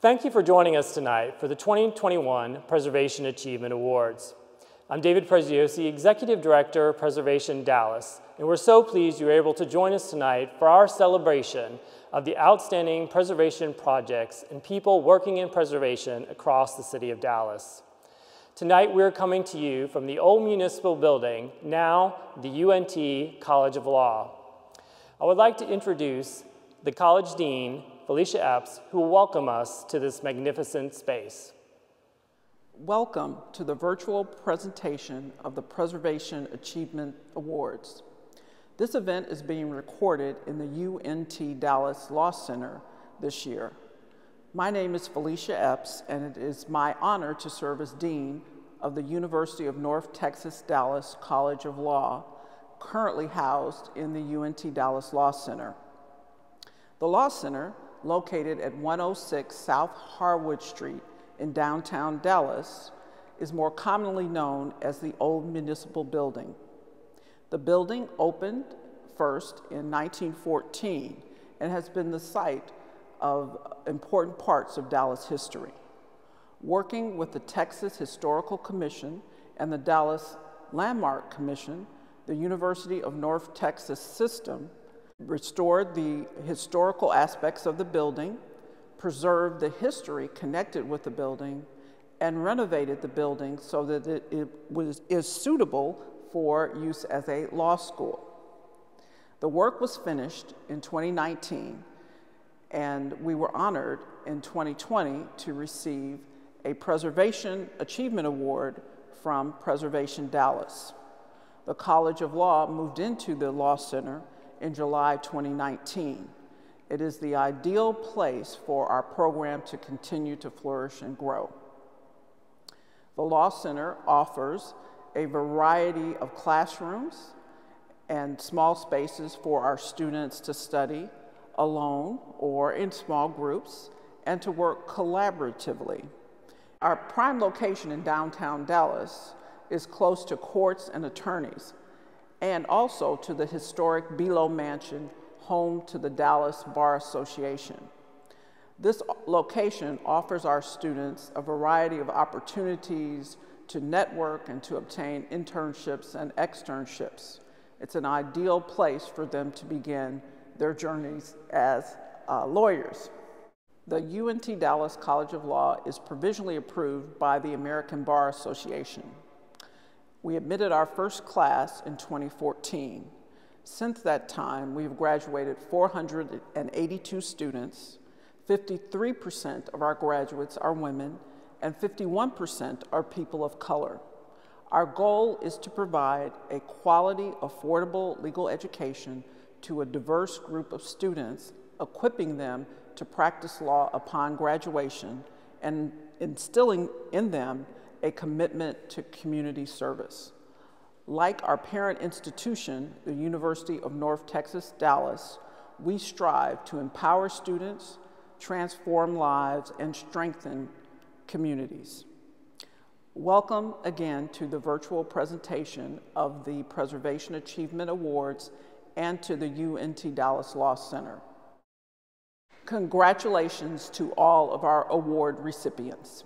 Thank you for joining us tonight for the 2021 Preservation Achievement Awards. I'm David Preziosi, Executive Director, Preservation Dallas, and we're so pleased you were able to join us tonight for our celebration of the outstanding preservation projects and people working in preservation across the city of Dallas. Tonight we're coming to you from the old municipal building, now the UNT College of Law. I would like to introduce the College Dean, Felicia Epps, who will welcome us to this magnificent space. Welcome to the virtual presentation of the Preservation Achievement Awards. This event is being recorded in the UNT Dallas Law Center this year. My name is Felicia Epps, and it is my honor to serve as Dean of the University of North Texas Dallas College of Law, currently housed in the UNT Dallas Law Center. The Law Center, located at 106 South Harwood Street in downtown Dallas, is more commonly known as the Old Municipal Building. The building opened first in 1914 and has been the site of important parts of Dallas history. Working with the Texas Historical Commission and the Dallas Landmark Commission, the University of North Texas system restored the historical aspects of the building, preserved the history connected with the building, and renovated the building so that it is suitable for use as a law school. The work was finished in 2019, and we were honored in 2020 to receive a Preservation Achievement Award from Preservation Dallas. The College of Law moved into the Law Center in July 2019. It is the ideal place for our program to continue to flourish and grow. The Law Center offers a variety of classrooms and small spaces for our students to study alone or in small groups and to work collaboratively. Our prime location in downtown Dallas is close to courts and attorneys, and also to the historic Below Mansion, home to the Dallas Bar Association. This location offers our students a variety of opportunities to network and to obtain internships and externships. It's an ideal place for them to begin their journeys as lawyers. The UNT Dallas College of Law is provisionally approved by the American Bar Association. We admitted our first class in 2014. Since that time, we've graduated 482 students. 53% of our graduates are women, and 51% are people of color. Our goal is to provide a quality, affordable legal education to a diverse group of students, equipping them to practice law upon graduation and instilling in them a commitment to community service. Like our parent institution, the University of North Texas Dallas, we strive to empower students, transform lives, and strengthen communities. Welcome again to the virtual presentation of the Preservation Achievement Awards and to the UNT Dallas Law Center. Congratulations to all of our award recipients.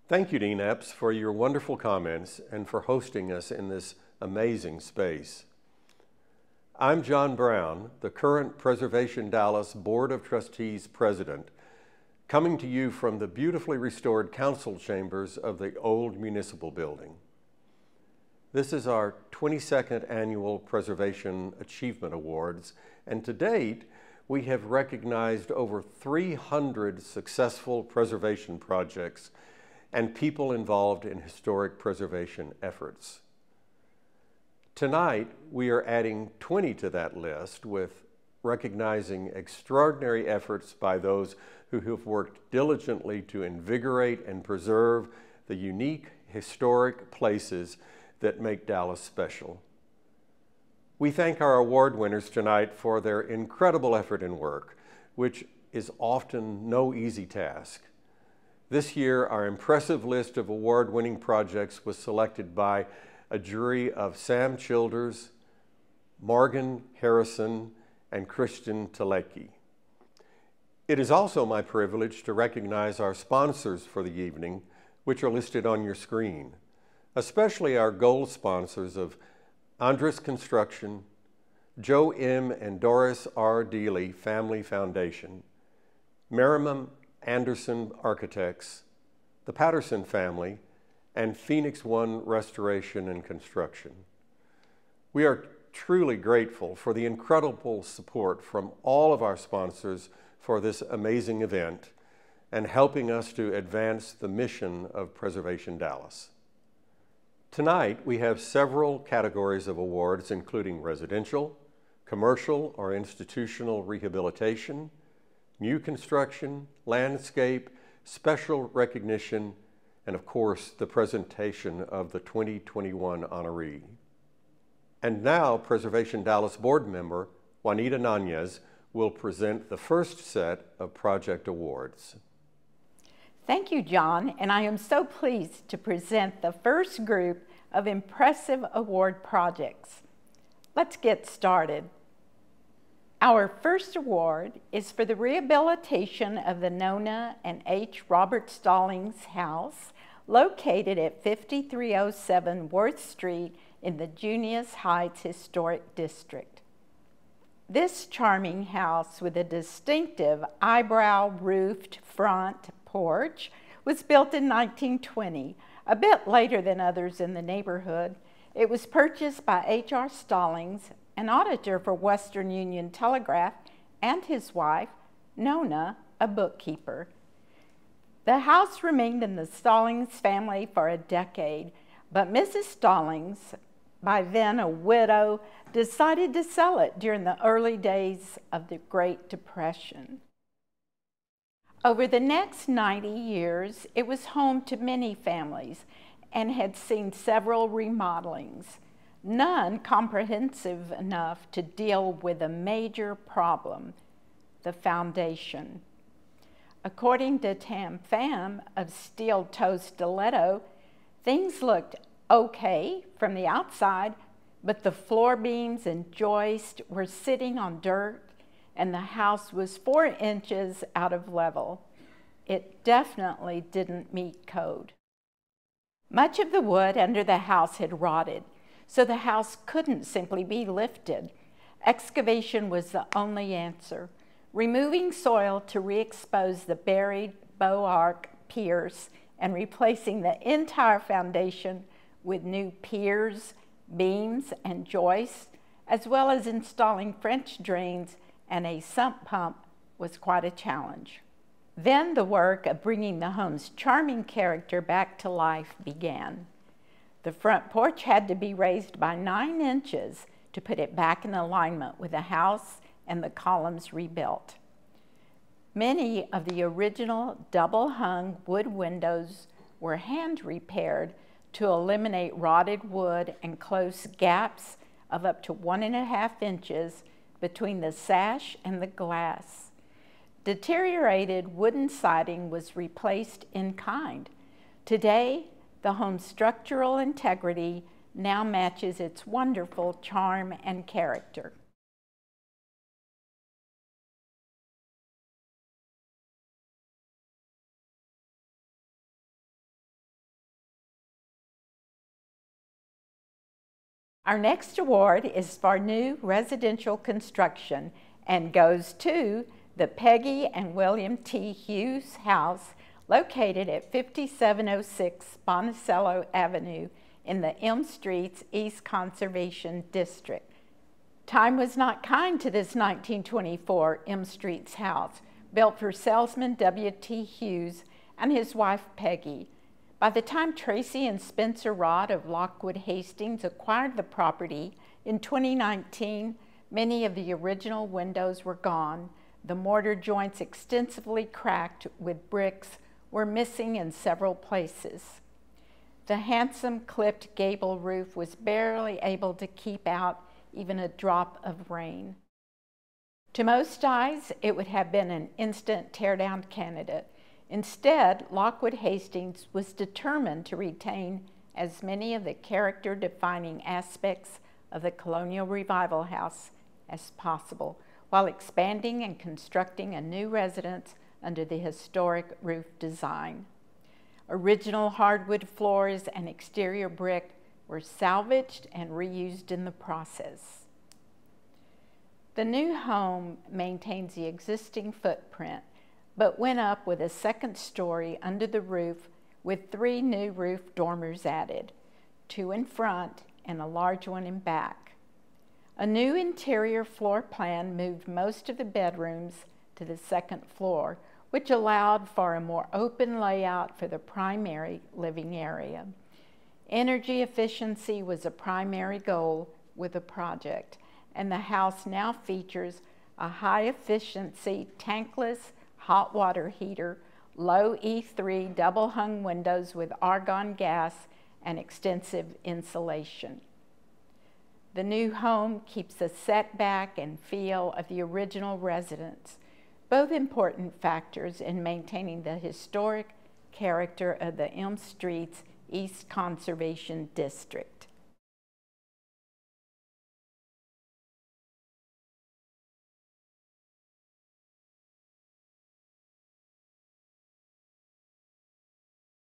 Thank you, Dean Epps, for your wonderful comments and for hosting us in this amazing space. I'm John Brown, the current Preservation Dallas Board of Trustees President, coming to you from the beautifully restored council chambers of the old municipal building. This is our 22nd annual Preservation Achievement Awards, and to date, we have recognized over 300 successful preservation projects and people involved in historic preservation efforts. Tonight, we are adding 20 to that list with recognizing extraordinary efforts by those who have worked diligently to invigorate and preserve the unique historic places that make Dallas special. We thank our award winners tonight for their incredible effort and work, which is often no easy task. This year, our impressive list of award-winning projects was selected by a jury of Sam Childers, Morgan Harrison, and Christian Telecki. It is also my privilege to recognize our sponsors for the evening, which are listed on your screen, especially our gold sponsors of Andres Construction, Joe M. and Doris R. Deely Family Foundation, Merriman Anderson Architects, the Patterson family, and Phoenix One Restoration and Construction. We are truly grateful for the incredible support from all of our sponsors for this amazing event and helping us to advance the mission of Preservation Dallas. Tonight, we have several categories of awards, including residential, commercial or institutional rehabilitation, new construction, landscape, special recognition, and of course, the presentation of the 2021 honoree. And now, Preservation Dallas board member Juanita Nanez will present the first set of project awards. Thank you, John, and I am so pleased to present the first group of impressive award projects. Let's get started. Our first award is for the rehabilitation of the Nona and H. Robert Stallings house located at 5307 Worth Street in the Junius Heights Historic District. This charming house with a distinctive eyebrow roofed front porch was built in 1920, a bit later than others in the neighborhood. It was purchased by H.R. Stallings, an auditor for Western Union Telegraph, and his wife, Nona, a bookkeeper. The house remained in the Stallings family for a decade, but Mrs. Stallings, by then a widow, decided to sell it during the early days of the Great Depression. Over the next 90 years, it was home to many families and had seen several remodelings, none comprehensive enough to deal with a major problem, the foundation. According to Tam Pham of Steel Toe Stiletto, things looked okay from the outside, but the floor beams and joists were sitting on dirt and the house was 4 inches out of level. It definitely didn't meet code. Much of the wood under the house had rotted, so the house couldn't simply be lifted. Excavation was the only answer, removing soil to re-expose the buried bow arc piers and replacing the entire foundation with new piers, beams, and joists, as well as installing French drains and a sump pump was quite a challenge. Then the work of bringing the home's charming character back to life began. The front porch had to be raised by 9 inches to put it back in alignment with the house and the columns rebuilt. Many of the original double-hung wood windows were hand repaired to eliminate rotted wood and close gaps of up to 1.5 inches between the sash and the glass. Deteriorated wooden siding was replaced in kind. Today, the home's structural integrity now matches its wonderful charm and character. Our next award is for new residential construction and goes to the Peggy and William T. Hughes house located at 5706 Monticello Avenue in the Elm Streets East Conservation District. Time was not kind to this 1924 Elm Streets house, built for salesman W.T. Hughes and his wife Peggy. By the time Tracy and Spencer Rod of Lockwood Hastings acquired the property in 2019, many of the original windows were gone. The mortar joints, extensively cracked with bricks, were missing in several places. The handsome clipped gable roof was barely able to keep out even a drop of rain. To most eyes, it would have been an instant teardown candidate. Instead, Lockwood Hastings was determined to retain as many of the character-defining aspects of the colonial revival house as possible, while expanding and constructing a new residence under the historic roof design. Original hardwood floors and exterior brick were salvaged and reused in the process. The new home maintains the existing footprint, but went up with a second story under the roof with 3 new roof dormers added, 2 in front and a large one in back. A new interior floor plan moved most of the bedrooms to the second floor, which allowed for a more open layout for the primary living area. Energy efficiency was a primary goal with the project, and the house now features a high-efficiency tankless hot water heater, low E3 double-hung windows with argon gas, and extensive insulation. The new home keeps the setback and feel of the original residence, both important factors in maintaining the historic character of the Elm Street's East Conservation District.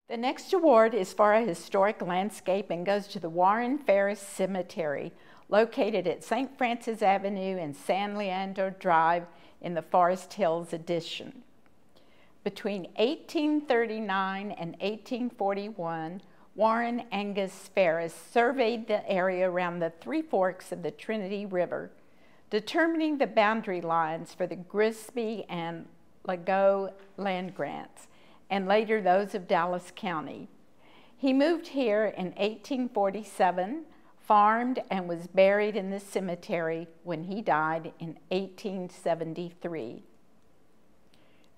The next award is for a historic landscape and goes to the Warren Ferris Cemetery, located at St. Francis Avenue and San Leandro Drive in the Forest Hills Addition. Between 1839 and 1841, Warren Angus Ferris surveyed the area around the 3 forks of the Trinity River, determining the boundary lines for the Grisby and Lago land grants, and later those of Dallas County. He moved here in 1847, farmed, and was buried in the cemetery when he died in 1873.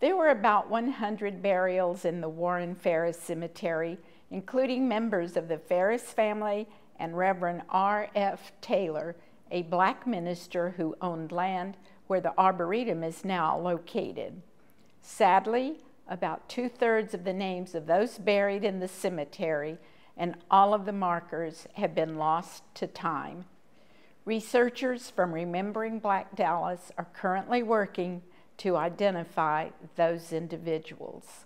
There were about 100 burials in the Warren Ferris Cemetery, including members of the Ferris family and Reverend R.F. Taylor, a black minister who owned land where the Arboretum is now located. Sadly, about 2/3 of the names of those buried in the cemetery and all of the markers have been lost to time. Researchers from Remembering Black Dallas are currently working to identify those individuals.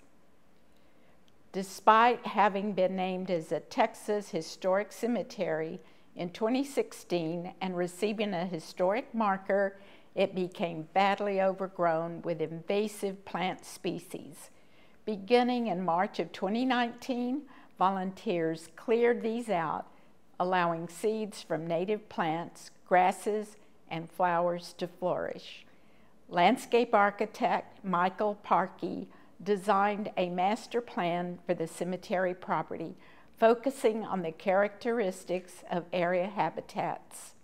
Despite having been named as a Texas Historic Cemetery in 2016 and receiving a historic marker, it became badly overgrown with invasive plant species. Beginning in March of 2019, volunteers cleared these out, allowing seeds from native plants, grasses, and flowers to flourish. Landscape architect Michael Parkey designed a master plan for the cemetery property, focusing on the characteristics of area habitats.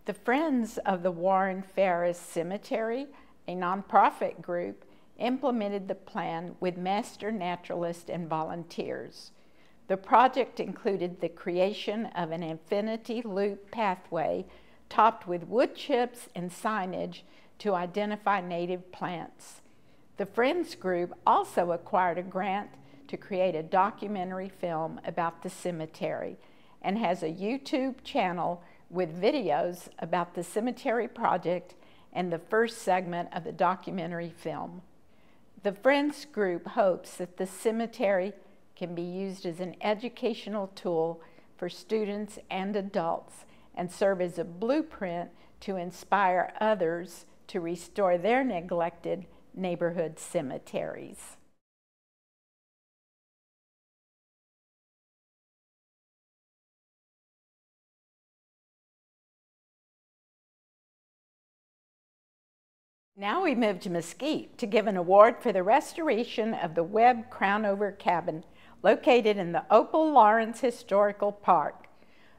The Friends of the Warren Ferris Cemetery, a nonprofit group, implemented the plan with master naturalists and volunteers. The project included the creation of an infinity loop pathway topped with wood chips and signage to identify native plants. The Friends group also acquired a grant to create a documentary film about the cemetery and has a YouTube channel with videos about the cemetery project and the first segment of the documentary film. The Friends group hopes that the cemetery can be used as an educational tool for students and adults and serve as a blueprint to inspire others to restore their neglected neighborhood cemeteries. Now we move to Mesquite to give an award for the restoration of the Webb Crownover Cabin located in the Opal Lawrence Historical Park.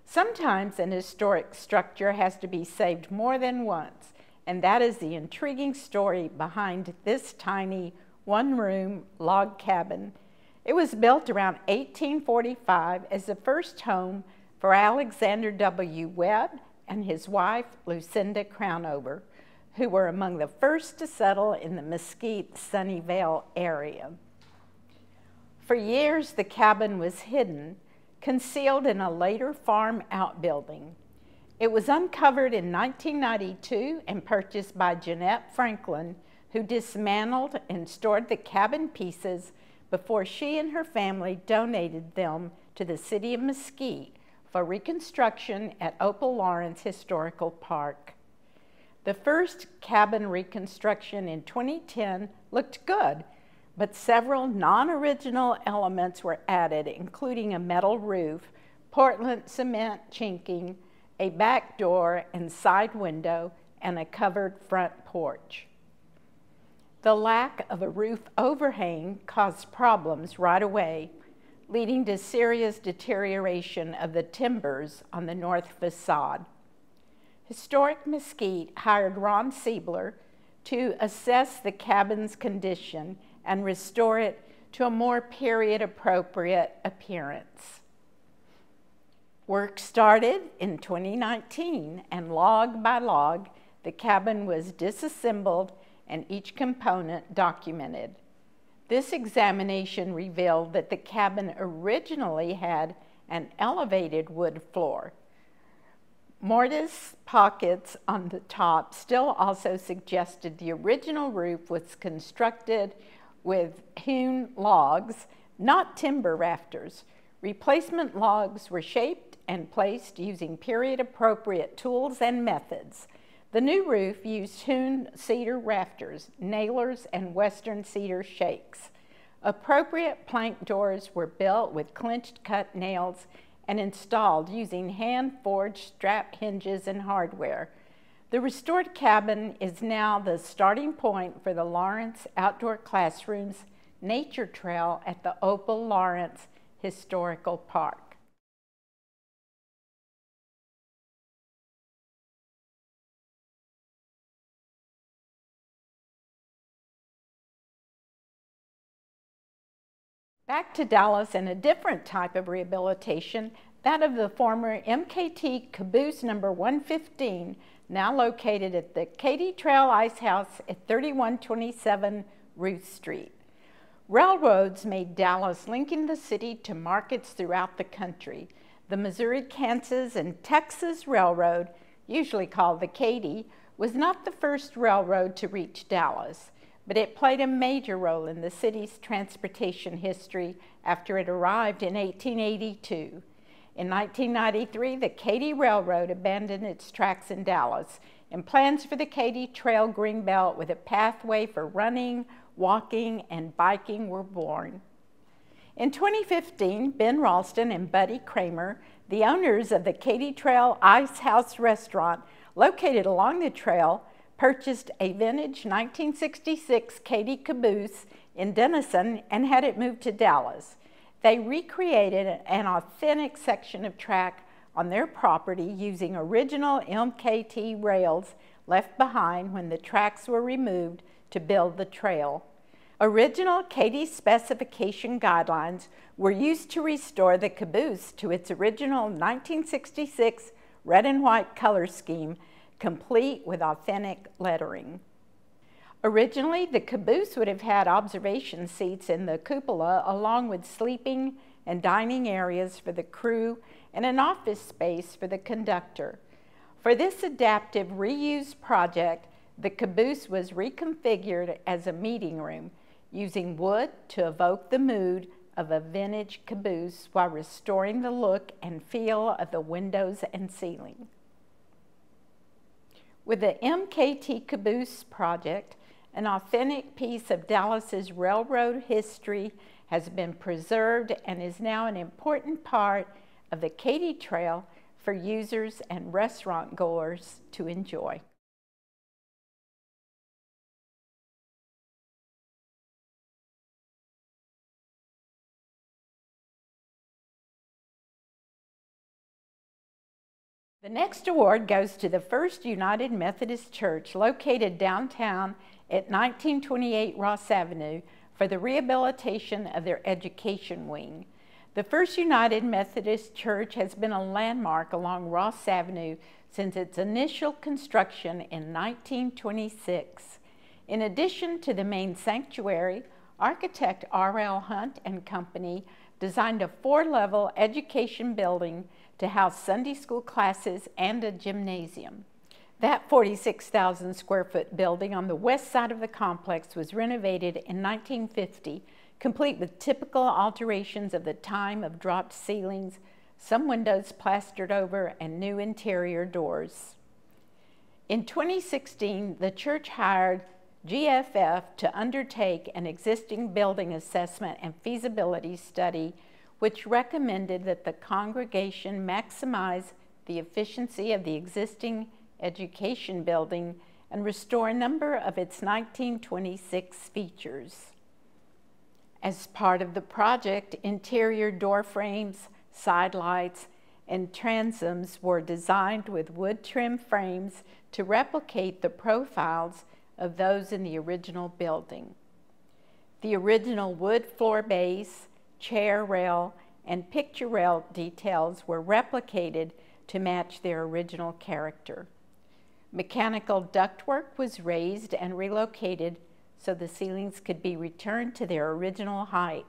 Sometimes an historic structure has to be saved more than once, and that is the intriguing story behind this tiny one-room log cabin. It was built around 1845 as the first home for Alexander W. Webb and his wife, Lucinda Crownover, who were among the first to settle in the Mesquite-Sunnyvale area. For years, the cabin was hidden, concealed in a later farm outbuilding. It was uncovered in 1992 and purchased by Jeanette Franklin, who dismantled and stored the cabin pieces before she and her family donated them to the city of Mesquite for reconstruction at Opal Lawrence Historical Park. The first cabin reconstruction in 2010 looked good, but several non-original elements were added, including a metal roof, Portland cement chinking, a back door and side window, and a covered front porch. The lack of a roof overhang caused problems right away, leading to serious deterioration of the timbers on the north facade. Historic Mesquite hired Ron Siebler to assess the cabin's condition and restore it to a more period-appropriate appearance. Work started in 2019, and log by log, the cabin was disassembled and each component documented. This examination revealed that the cabin originally had an elevated wood floor. Mortise pockets on the top still also suggested the original roof was constructed with hewn logs, not timber rafters. Replacement logs were shaped and placed using period-appropriate tools and methods. The new roof used hewn cedar rafters, nailers, and western cedar shakes. Appropriate plank doors were built with clenched-cut nails and installed using hand-forged strap hinges and hardware. The restored cabin is now the starting point for the Lawrence Outdoor Classroom's nature trail at the Opal Lawrence Historical Park. Back to Dallas and a different type of rehabilitation, that of the former MKT Caboose number 115, now located at the Katy Trail Ice House at 3127 Ruth Street. Railroads made Dallas, linking the city to markets throughout the country. The Missouri, Kansas, and Texas Railroad, usually called the Katy, was not the first railroad to reach Dallas, but it played a major role in the city's transportation history after it arrived in 1882. In 1993, the Katy Railroad abandoned its tracks in Dallas, and plans for the Katy Trail Greenbelt with a pathway for running, walking, and biking were born. In 2015, Ben Ralston and Buddy Kramer, the owners of the Katy Trail Ice House restaurant located along the trail, purchased a vintage 1966 Katy Caboose in Denison and had it moved to Dallas. They recreated an authentic section of track on their property using original MKT rails left behind when the tracks were removed to build the trail. Original Katy specification guidelines were used to restore the caboose to its original 1966 red and white color scheme, complete with authentic lettering. Originally, the caboose would have had observation seats in the cupola along with sleeping and dining areas for the crew and an office space for the conductor. For this adaptive reuse project, the caboose was reconfigured as a meeting room, using wood to evoke the mood of a vintage caboose while restoring the look and feel of the windows and ceiling. With the MKT Caboose project, an authentic piece of Dallas's railroad history has been preserved and is now an important part of the Katy Trail for users and restaurant goers to enjoy. The next award goes to the First United Methodist Church located downtown at 1928 Ross Avenue for the rehabilitation of their education wing. The First United Methodist Church has been a landmark along Ross Avenue since its initial construction in 1926. In addition to the main sanctuary, architect R.L. Hunt and Company designed a 4-level education building to house Sunday school classes and a gymnasium. That 46,000 square foot building on the west side of the complex was renovated in 1950, complete with typical alterations of the time of dropped ceilings, some windows plastered over, and new interior doors. In 2016, the church hired GFF to undertake an existing building assessment and feasibility study, which recommended that the congregation maximize the efficiency of the existing education building and restore a number of its 1926 features. As part of the project, interior door frames, side lights, and transoms were designed with wood trim frames to replicate the profiles of those in the original building. The original wood floor base, chair rail, and picture rail details were replicated to match their original character. Mechanical ductwork was raised and relocated so the ceilings could be returned to their original height,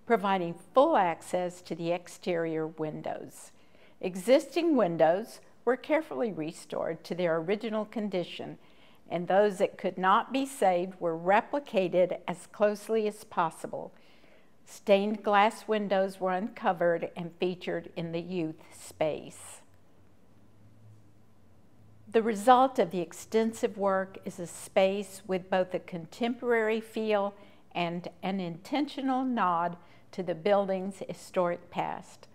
providing full access to the exterior windows. Existing windows were carefully restored to their original condition, and those that could not be saved were replicated as closely as possible. Stained glass windows were uncovered and featured in the youth space. The result of the extensive work is a space with both a contemporary feel and an intentional nod to the building's historic past.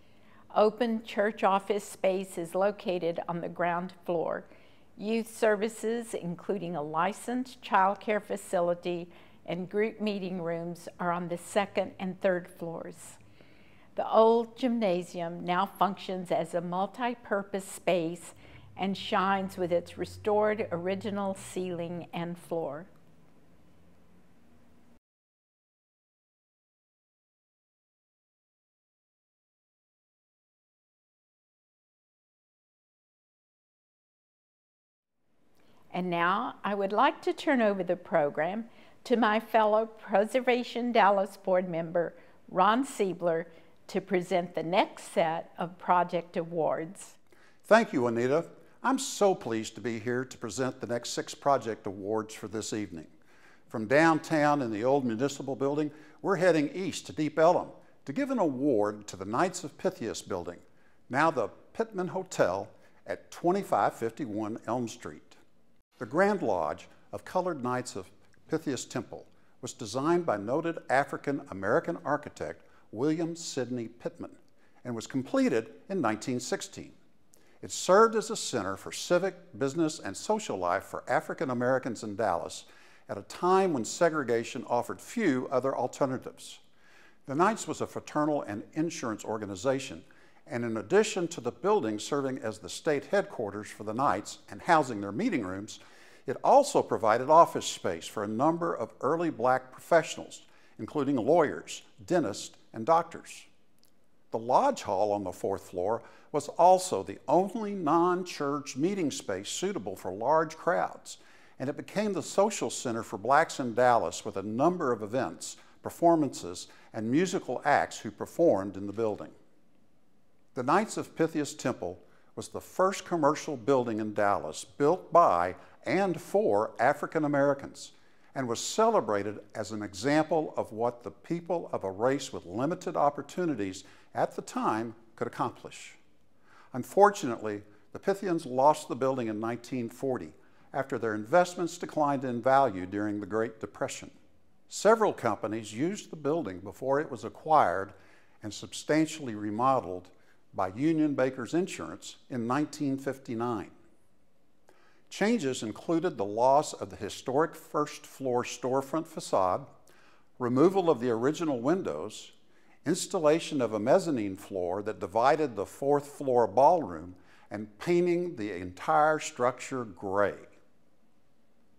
Open church office space is located on the ground floor. Youth services, including a licensed child care facility and group meeting rooms, are on the second and third floors. The old gymnasium now functions as a multi-purpose space and shines with its restored original ceiling and floor. And now I would like to turn over the program to my fellow Preservation Dallas board member, Ron Siebler, to present the next set of project awards. Thank you, Anita. I'm so pleased to be here to present the next 6 project awards for this evening. From downtown in the old municipal building, we're heading east to Deep Ellum to give an award to the Knights of Pythias building, now the Pittman Hotel at 2551 Elm Street. The Grand Lodge of Colored Knights of Pythias Temple was designed by noted African-American architect William Sidney Pittman and was completed in 1916. It served as a center for civic, business, and social life for African Americans in Dallas at a time when segregation offered few other alternatives. The Knights was a fraternal and insurance organization, and in addition to the building serving as the state headquarters for the Knights and housing their meeting rooms, it also provided office space for a number of early black professionals, including lawyers, dentists, and doctors. The lodge hall on the 4th floor was also the only non-church meeting space suitable for large crowds, and it became the social center for blacks in Dallas with a number of events, performances, and musical acts who performed in the building. The Knights of Pythias Temple was the first commercial building in Dallas built by and for African Americans, and was celebrated as an example of what the people of a race with limited opportunities at the time could accomplish. Unfortunately, the Pythians lost the building in 1940 after their investments declined in value during the Great Depression. Several companies used the building before it was acquired and substantially remodeled by Union Baker's Insurance in 1959. Changes included the loss of the historic first floor storefront facade, removal of the original windows, installation of a mezzanine floor that divided the 4th floor ballroom, and painting the entire structure gray.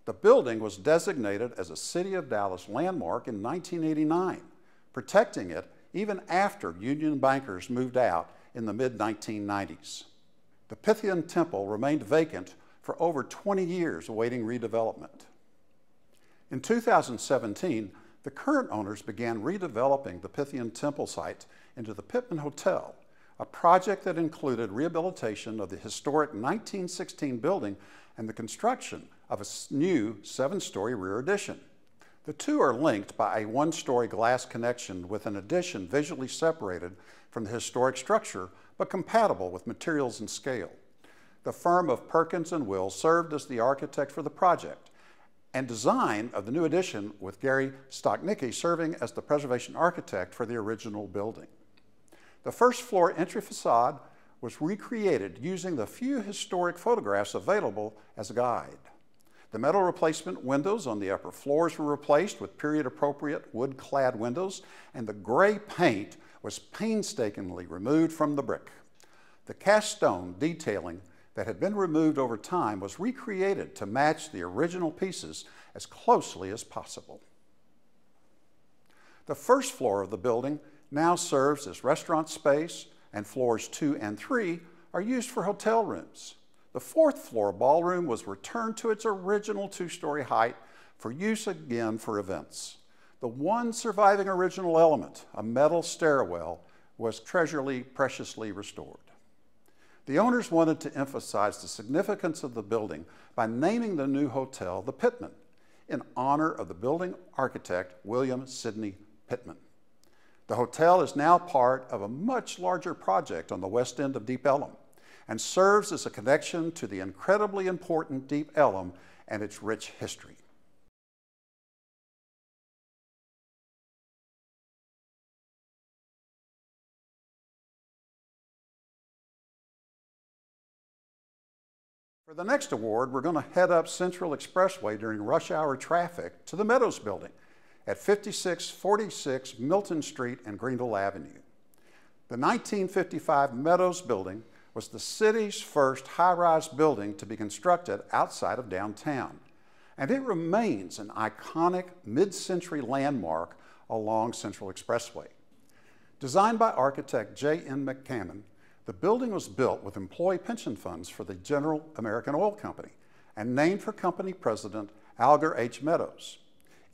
The building was designated as a City of Dallas landmark in 1989, protecting it even after Union bankers moved out in the mid-1990s. The Pythian Temple remained vacant for over 20 years awaiting redevelopment. In 2017, The current owners began redeveloping the Pythian Temple site into the Pittman Hotel, a project that included rehabilitation of the historic 1916 building and the construction of a new 7-story rear addition. The two are linked by a 1-story glass connection with an addition visually separated from the historic structure, but compatible with materials and scale. The firm of Perkins and Will served as the architect for the project, and design of the new addition with Gary Stoknicki serving as the preservation architect for the original building. The first floor entry facade was recreated using the few historic photographs available as a guide. The metal replacement windows on the upper floors were replaced with period-appropriate wood-clad windows, and the gray paint was painstakingly removed from the brick. The cast stone detailing that had been removed over time was recreated to match the original pieces as closely as possible. The first floor of the building now serves as restaurant space, and floors 2 and 3 are used for hotel rooms. The 4th floor ballroom was returned to its original 2-story height for use again for events. The one surviving original element, a metal stairwell, was preciously restored. The owners wanted to emphasize the significance of the building by naming the new hotel the Pittman, in honor of the building architect William Sidney Pittman. The hotel is now part of a much larger project on the west end of Deep Ellum and serves as a connection to the incredibly important Deep Ellum and its rich history. For the next award, we're going to head up Central Expressway during rush hour traffic to the Meadows Building at 5646 Milton Street and Greenville Avenue. The 1955 Meadows Building was the city's first high-rise building to be constructed outside of downtown, and it remains an iconic mid-century landmark along Central Expressway. Designed by architect J.N. McCammon, the building was built with employee pension funds for the General American Oil Company and named for company president Alger H. Meadows.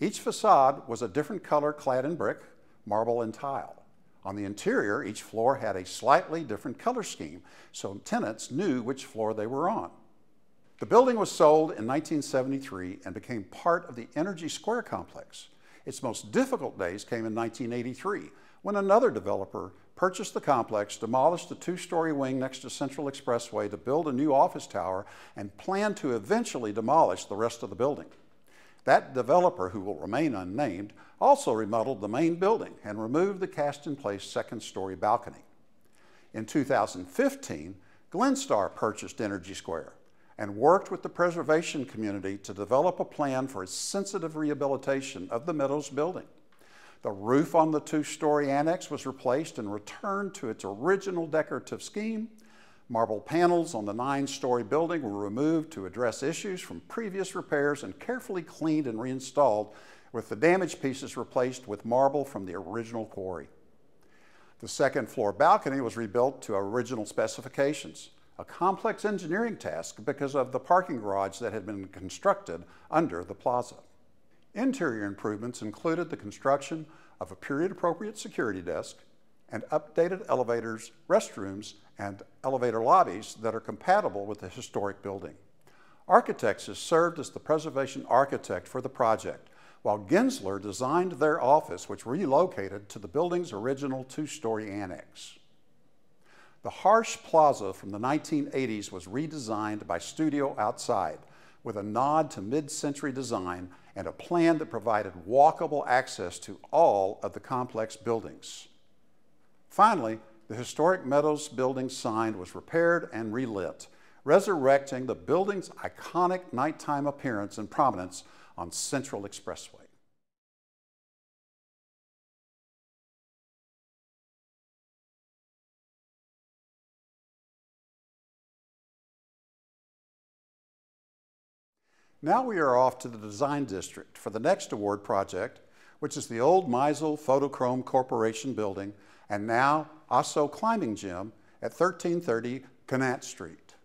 Each facade was a different color clad in brick, marble, and tile. On the interior, each floor had a slightly different color scheme, so tenants knew which floor they were on. The building was sold in 1973 and became part of the Energy Square complex. Its most difficult days came in 1983, when another developer purchased the complex, demolished the 2-story wing next to Central Expressway to build a new office tower, and planned to eventually demolish the rest of the building. That developer, who will remain unnamed, also remodeled the main building and removed the cast-in-place 2nd-story balcony. In 2015, Glenstar purchased Energy Square and worked with the preservation community to develop a plan for its sensitive rehabilitation of the Meadows Building. The roof on the 2-story annex was replaced and returned to its original decorative scheme. Marble panels on the 9-story building were removed to address issues from previous repairs and carefully cleaned and reinstalled, with the damaged pieces replaced with marble from the original quarry. The 2nd floor balcony was rebuilt to original specifications, a complex engineering task because of the parking garage that had been constructed under the plaza. Interior improvements included the construction of a period-appropriate security desk and updated elevators, restrooms, and elevator lobbies that are compatible with the historic building. Architects has served as the preservation architect for the project, while Gensler designed their office, which relocated to the building's original 2-story annex. The Harsh Plaza from the 1980s was redesigned by Studio Outside, with a nod to mid-century design and a plan that provided walkable access to all of the complex buildings. Finally, the historic Meadows Building sign was repaired and relit, resurrecting the building's iconic nighttime appearance and prominence on Central Expressway. Now we are off to the Design District for the next award project, which is the old Meisel Photochrome Corporation building and now Osso Climbing Gym at 1330 Canat Street.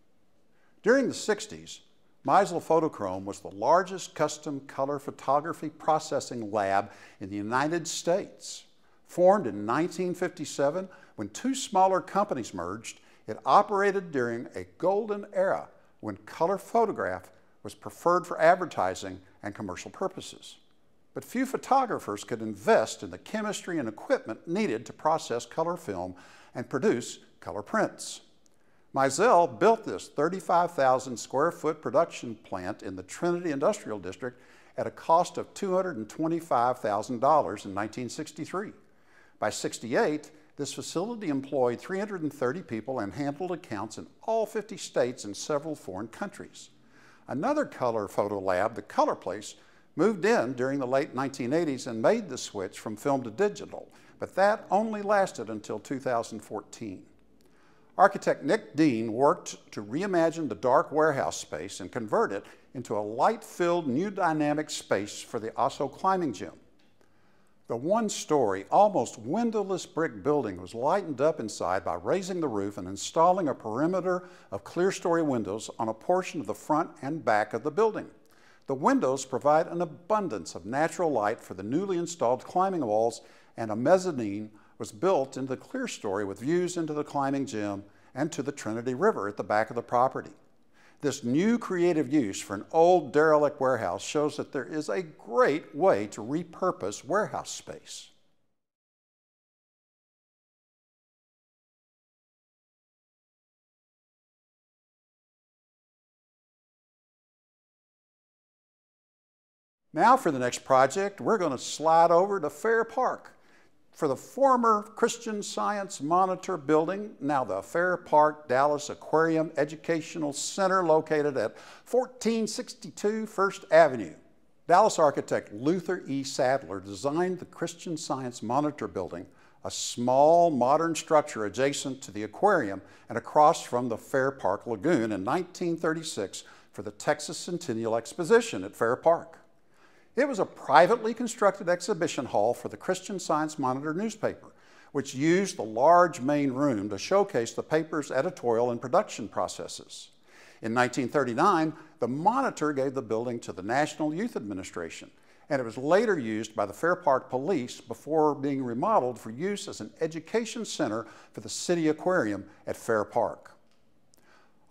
During the 60s, Meisel Photochrome was the largest custom color photography processing lab in the United States. Formed in 1957, when two smaller companies merged, it operated during a golden era when color photograph was preferred for advertising and commercial purposes. But few photographers could invest in the chemistry and equipment needed to process color film and produce color prints. Meisel built this 35,000 square foot production plant in the Trinity Industrial District at a cost of $225,000 in 1963. By '68, this facility employed 330 people and handled accounts in all 50 states and several foreign countries. Another color photo lab, the Color Place, moved in during the late 1980s and made the switch from film to digital, but that only lasted until 2014. Architect Nick Dean worked to reimagine the dark warehouse space and convert it into a light-filled new dynamic space for the Osso climbing gym. The one-story, almost windowless brick building was lightened up inside by raising the roof and installing a perimeter of clear-story windows on a portion of the front and back of the building. The windows provide an abundance of natural light for the newly installed climbing walls, and a mezzanine was built into the clear story with views into the climbing gym and to the Trinity River at the back of the property. This new creative use for an old derelict warehouse shows that there is a great way to repurpose warehouse space. Now for the next project, we're going to slide over to Fair Park. For the former Christian Science Monitor building, now the Fair Park Dallas Aquarium Educational Center located at 1462 First Avenue. Dallas architect Luther E. Sadler designed the Christian Science Monitor building, a small modern structure adjacent to the aquarium and across from the Fair Park Lagoon in 1936 for the Texas Centennial Exposition at Fair Park. It was a privately constructed exhibition hall for the Christian Science Monitor newspaper, which used the large main room to showcase the paper's editorial and production processes. In 1939, the Monitor gave the building to the National Youth Administration, and it was later used by the Fair Park Police before being remodeled for use as an education center for the City Aquarium at Fair Park.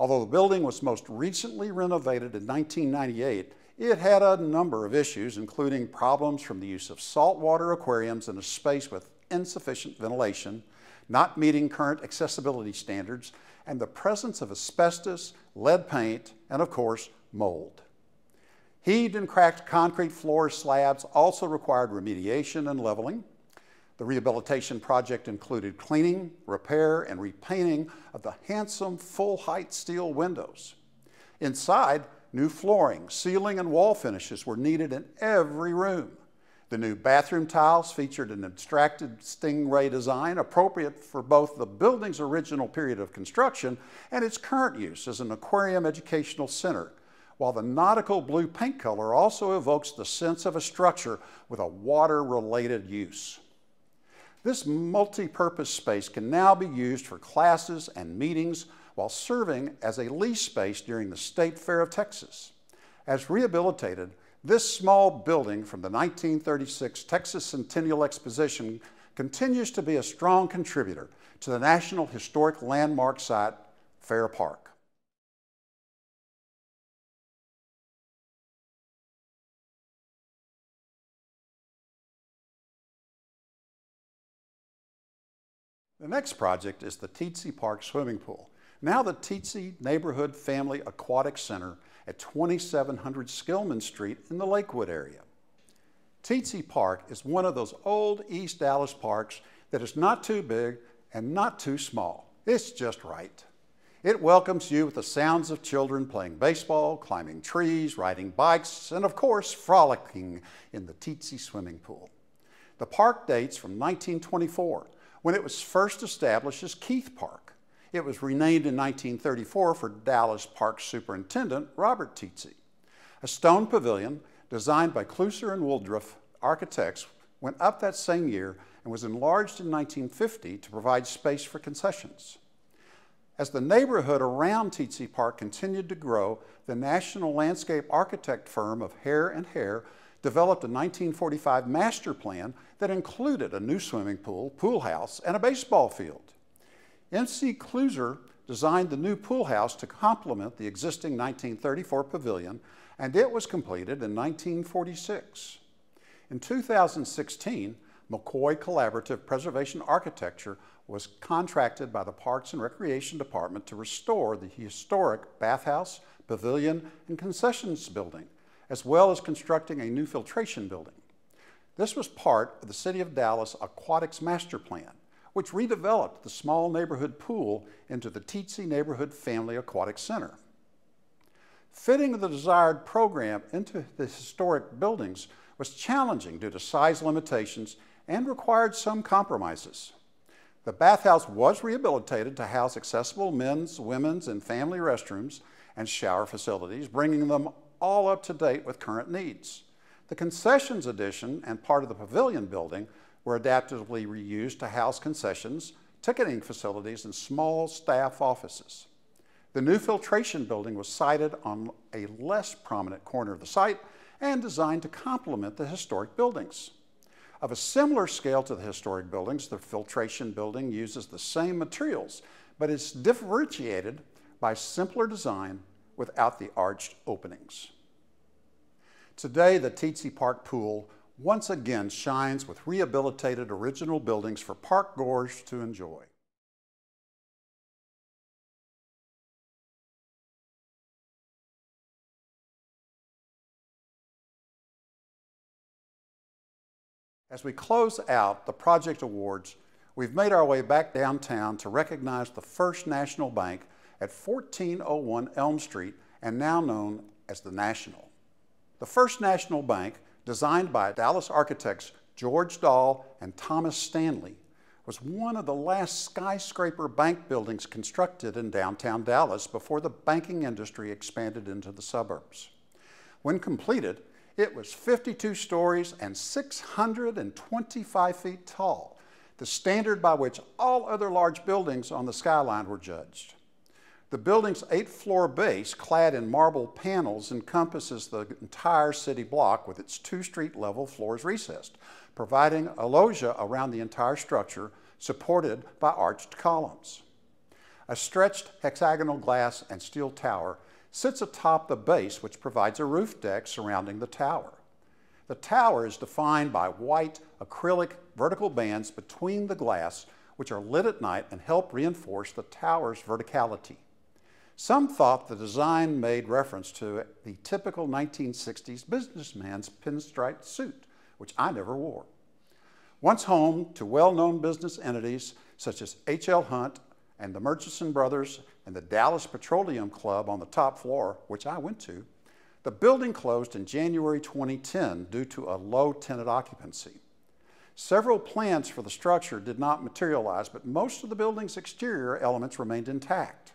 Although the building was most recently renovated in 1998, it had a number of issues, including problems from the use of saltwater aquariums in a space with insufficient ventilation, not meeting current accessibility standards, and the presence of asbestos, lead paint, and of course, mold. Heaved and cracked concrete floor slabs also required remediation and leveling. The rehabilitation project included cleaning, repair, and repainting of the handsome full-height steel windows. Inside, new flooring, ceiling, and wall finishes were needed in every room. The new bathroom tiles featured an abstracted stingray design appropriate for both the building's original period of construction and its current use as an aquarium educational center, while the nautical blue paint color also evokes the sense of a structure with a water-related use. This multi-purpose space can now be used for classes and meetings while serving as a lease space during the State Fair of Texas. As rehabilitated, this small building from the 1936 Texas Centennial Exposition continues to be a strong contributor to the National Historic Landmark Site, Fair Park. The next project is the Teetsy Park Swimming Pool, now the Teetsy Neighborhood Family Aquatic Center at 2700 Skillman Street in the Lakewood area. Teetsy Park is one of those old East Dallas parks that is not too big and not too small. It's just right. It welcomes you with the sounds of children playing baseball, climbing trees, riding bikes, and of course, frolicking in the Teetsy swimming pool. The park dates from 1924, when it was first established as Keith Park. It was renamed in 1934 for Dallas Park Superintendent Robert Teetsy. A stone pavilion designed by Clusser and Woodruff architects went up that same year and was enlarged in 1950 to provide space for concessions. As the neighborhood around Teetsy Park continued to grow, the national landscape architect firm of Hare and Hare developed a 1945 master plan that included a new swimming pool, pool house, and a baseball field. M.C. Kluser designed the new pool house to complement the existing 1934 pavilion, and it was completed in 1946. In 2016, McCoy Collaborative Preservation Architecture was contracted by the Parks and Recreation Department to restore the historic bathhouse, pavilion, and concessions building, as well as constructing a new filtration building. This was part of the City of Dallas Aquatics Master Plan, which redeveloped the small neighborhood pool into the Teetsy Neighborhood Family Aquatic Center. Fitting the desired program into the historic buildings was challenging due to size limitations and required some compromises. The bathhouse was rehabilitated to house accessible men's, women's, and family restrooms and shower facilities, bringing them all up to date with current needs. The concessions addition and part of the pavilion building were adaptively reused to house concessions, ticketing facilities, and small staff offices. The new filtration building was sited on a less prominent corner of the site and designed to complement the historic buildings. Of a similar scale to the historic buildings, the filtration building uses the same materials, but is differentiated by simpler design without the arched openings. Today, the Teetsy Park Pool once again shines with rehabilitated original buildings for park goers to enjoy. As we close out the project awards, we've made our way back downtown to recognize the First National Bank at 1401 Elm Street and now known as the National. The First National Bank, designed by Dallas architects George Dahl and Thomas Stanley, was one of the last skyscraper bank buildings constructed in downtown Dallas before the banking industry expanded into the suburbs. When completed, it was 52 stories and 625 feet tall, the standard by which all other large buildings on the skyline were judged. The building's 8-floor base, clad in marble panels, encompasses the entire city block with its 2 street-level floors recessed, providing a loggia around the entire structure supported by arched columns. A stretched hexagonal glass and steel tower sits atop the base, which provides a roof deck surrounding the tower. The tower is defined by white acrylic vertical bands between the glass, which are lit at night and help reinforce the tower's verticality. Some thought the design made reference to the typical 1960s businessman's pinstripe suit, which I never wore. Once home to well-known business entities such as H.L. Hunt and the Murchison Brothers and the Dallas Petroleum Club on the top floor, which I went to, the building closed in January 2010 due to a low tenant occupancy. Several plans for the structure did not materialize, but most of the building's exterior elements remained intact.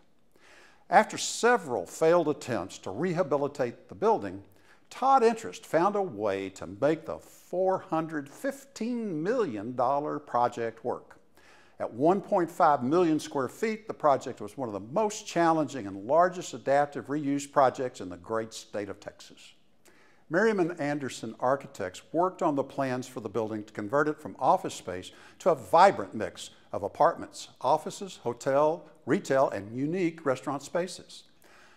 After several failed attempts to rehabilitate the building, Todd Interests found a way to make the $415 million project work. At 1.5 million square feet, the project was one of the most challenging and largest adaptive reuse projects in the great state of Texas. Merriman Anderson Architects worked on the plans for the building to convert it from office space to a vibrant mix of apartments, offices, hotel, retail, and unique restaurant spaces.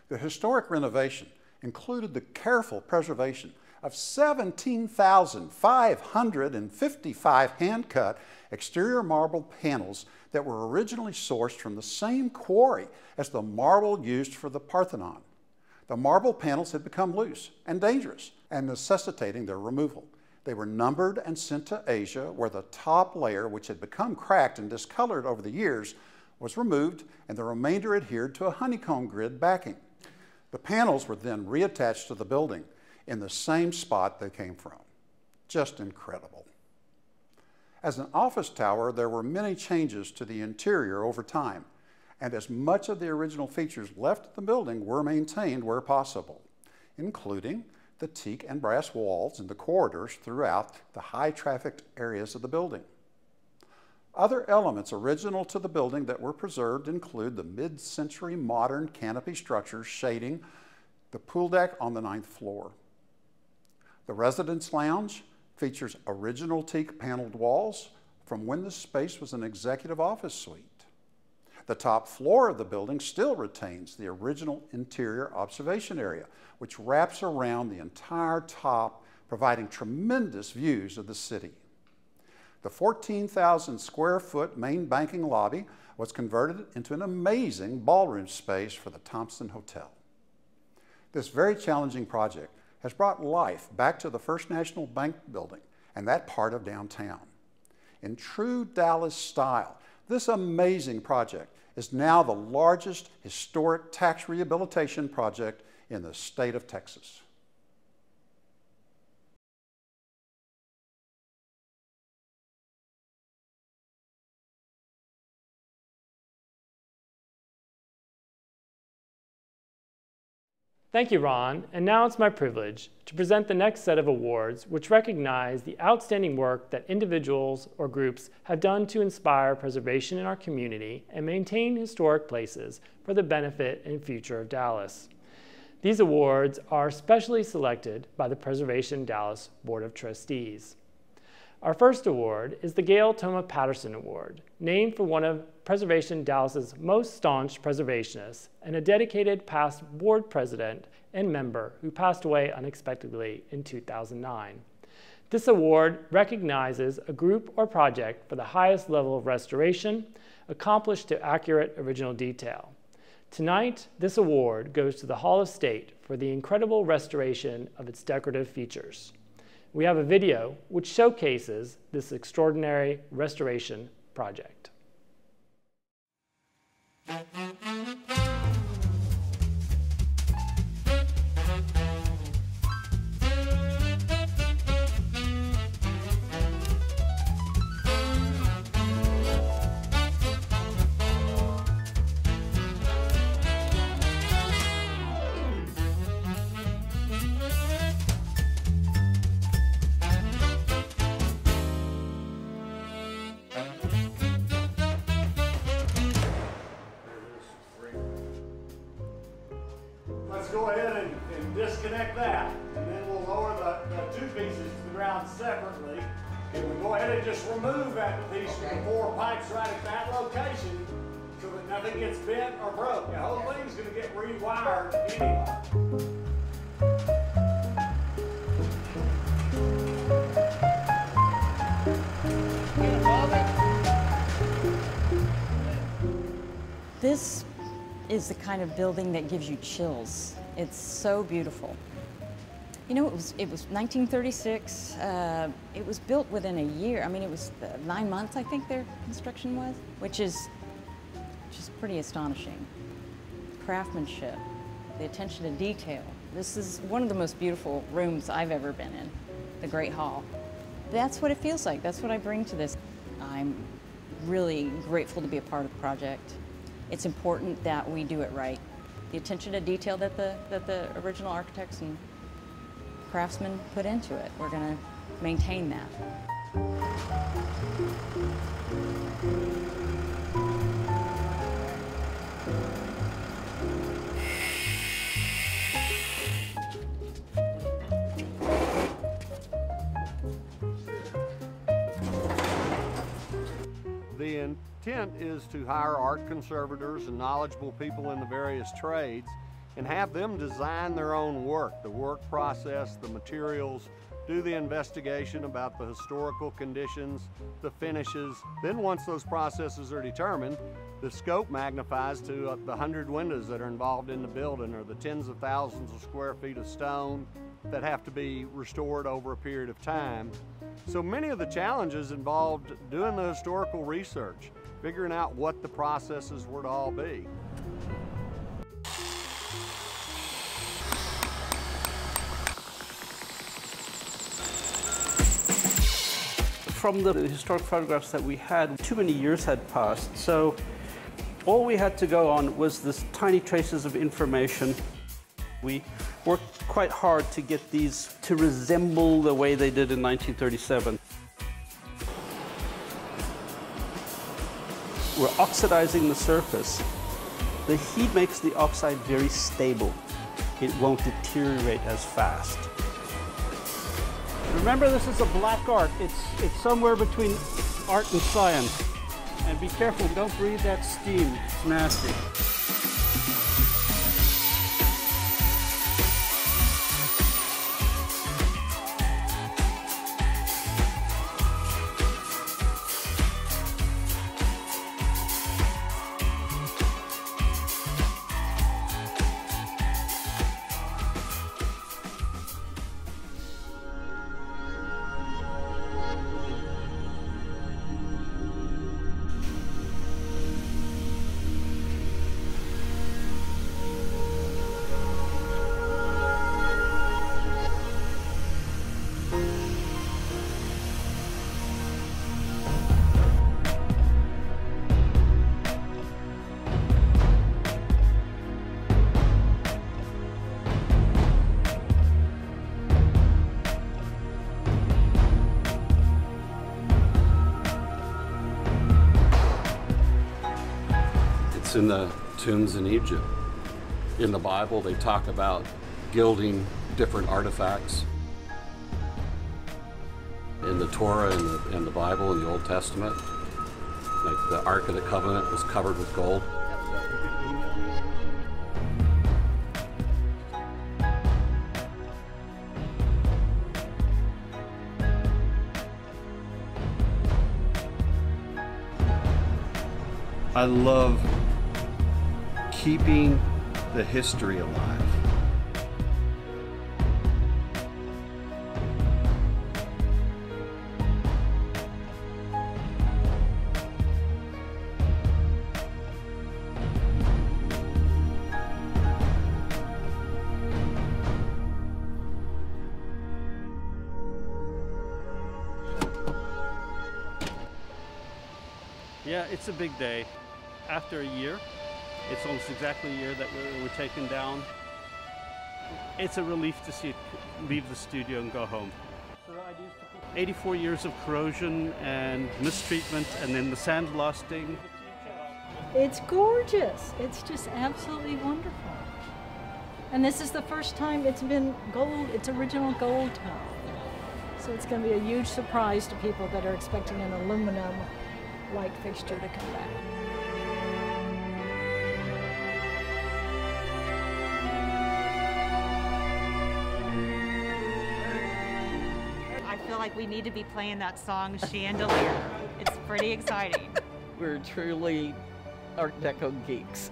The historic renovation included the careful preservation of 17,555 hand-cut exterior marble panels that were originally sourced from the same quarry as the marble used for the Parthenon. The marble panels had become loose and dangerous and necessitating their removal. They were numbered and sent to Asia, where the top layer, which had become cracked and discolored over the years, was removed and the remainder adhered to a honeycomb grid backing. The panels were then reattached to the building in the same spot they came from. Just incredible. As an office tower, there were many changes to the interior over time, and as much of the original features left in the building were maintained where possible, including the teak and brass walls and the corridors throughout the high-trafficked areas of the building. Other elements original to the building that were preserved include the mid-century modern canopy structures shading the pool deck on the 9th floor. The residence lounge features original teak paneled walls from when the space was an executive office suite. The top floor of the building still retains the original interior observation area, which wraps around the entire top, providing tremendous views of the city. The 14,000 square foot main banking lobby was converted into an amazing ballroom space for the Thompson Hotel. This very challenging project has brought life back to the First National Bank building and that part of downtown. In true Dallas style, this amazing project is now the largest historic tax rehabilitation project in the state of Texas. Thank you, Ron, and now it's my privilege to present the next set of awards which recognize the outstanding work that individuals or groups have done to inspire preservation in our community and maintain historic places for the benefit and future of Dallas. These awards are specially selected by the Preservation Dallas Board of Trustees. Our first award is the Gail Toma Patterson Award, named for one of Preservation Dallas's most staunch preservationists and a dedicated past board president and member who passed away unexpectedly in 2009. This award recognizes a group or project for the highest level of restoration, accomplished to accurate original detail. Tonight, this award goes to the Hall of State for the incredible restoration of its decorative features. We have a video which showcases this extraordinary restoration project. Let's go ahead and disconnect that, and then we'll lower the two pieces to the ground separately. And we'll go ahead and just remove that piece from the 4 pipes right at that location so that nothing gets bent or broke. The whole thing's going to get rewired anyway. This is the kind of building that gives you chills. It's so beautiful. You know, it was 1936. It was built within a year. I mean, it was 9 months, I think their construction was, which is just pretty astonishing. Craftsmanship, the attention to detail. This is one of the most beautiful rooms I've ever been in, the Great Hall. That's what it feels like. That's what I bring to this. I'm really grateful to be a part of the project. It's important that we do it right. The attention to detail that the original architects and craftsmen put into it, we're going to maintain that. The intent is to hire art conservators and knowledgeable people in the various trades and have them design their own work, the work process, the materials, do the investigation about the historical conditions, the finishes. Then once those processes are determined, the scope magnifies to the 100 windows that are involved in the building, or the tens of thousands of square feet of stone that have to be restored over a period of time. So many of the challenges involved doing the historical research, figuring out what the processes were to all be. From the historic photographs that we had, too many years had passed, so all we had to go on was this tiny traces of information. We worked quite hard to get these to resemble the way they did in 1937. we're oxidizing the surface. The heat makes the oxide very stable. It won't deteriorate as fast. Remember, this is a black art. It's somewhere between art and science. And be careful, don't breathe that steam. It's nasty. It's in the tombs in Egypt. In the Bible, they talk about gilding different artifacts. In the Torah and the Bible in the Old Testament, like the Ark of the Covenant was covered with gold. I love keeping the history alive. Yeah, it's a big day. After a year, it's almost exactly a year that we're taken down. It's a relief to see it leave the studio and go home. 84 years of corrosion and mistreatment, and then the sandblasting. It's gorgeous. It's just absolutely wonderful. And this is the first time it's been gold, it's original gold tone. So it's going to be a huge surprise to people that are expecting an aluminum light fixture to come back. I feel like we need to be playing that song Chandelier. It's pretty exciting. We're truly Art Deco geeks.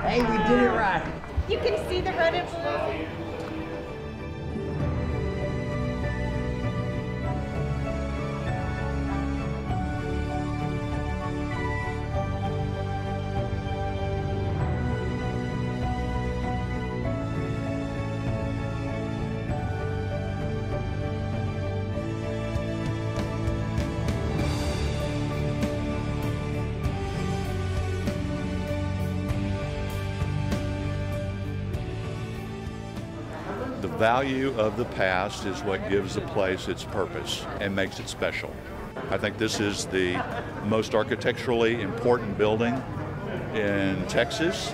Hey, we did it right. You can see the red and blue. The value of the past is what gives a place its purpose and makes it special. I think this is the most architecturally important building in Texas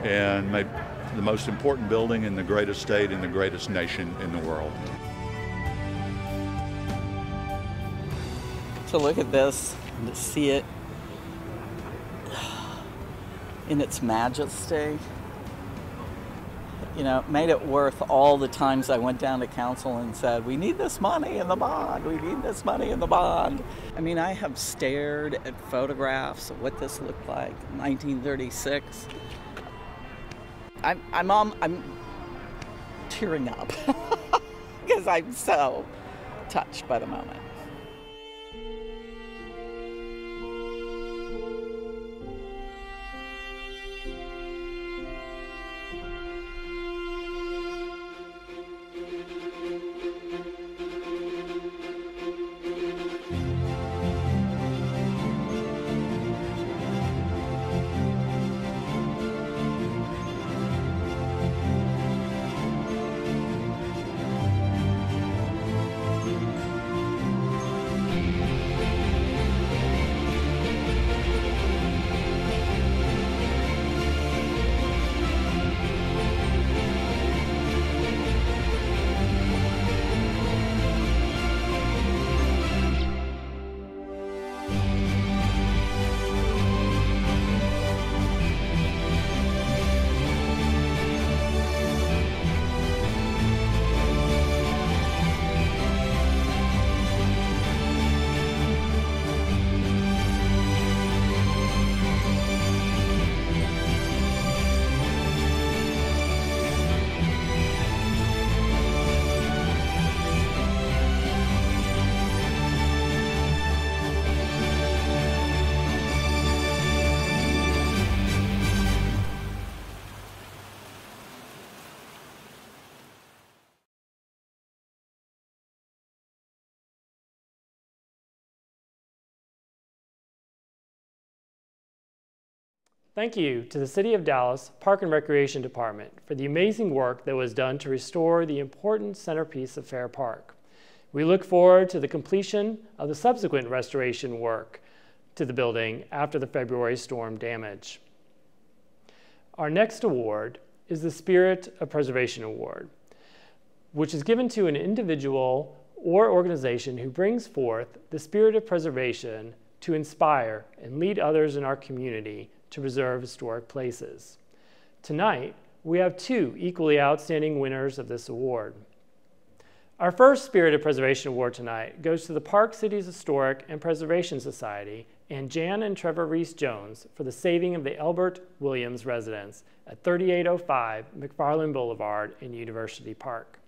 and maybe the most important building in the greatest state in the greatest nation in the world. To look at this and to see it in its majesty, you know, made it worth all the times I went down to council and said, we need this money in the bond, we need this money in the bond. I mean, I have stared at photographs of what this looked like in 1936. I'm tearing up because I'm so touched by the moment. Thank you to the City of Dallas Park and Recreation Department for the amazing work that was done to restore the important centerpiece of Fair Park. We look forward to the completion of the subsequent restoration work to the building after the February storm damage. Our next award is the Spirit of Preservation Award, which is given to an individual or organization who brings forth the spirit of preservation to inspire and lead others in our community to preserve historic places. Tonight, we have two equally outstanding winners of this award. Our first Spirit of Preservation Award tonight goes to the Park Cities Historic and Preservation Society and Jan and Trevor Reese-Jones for the saving of the Elbert Williams residence at 3805 McFarland Boulevard in University Park.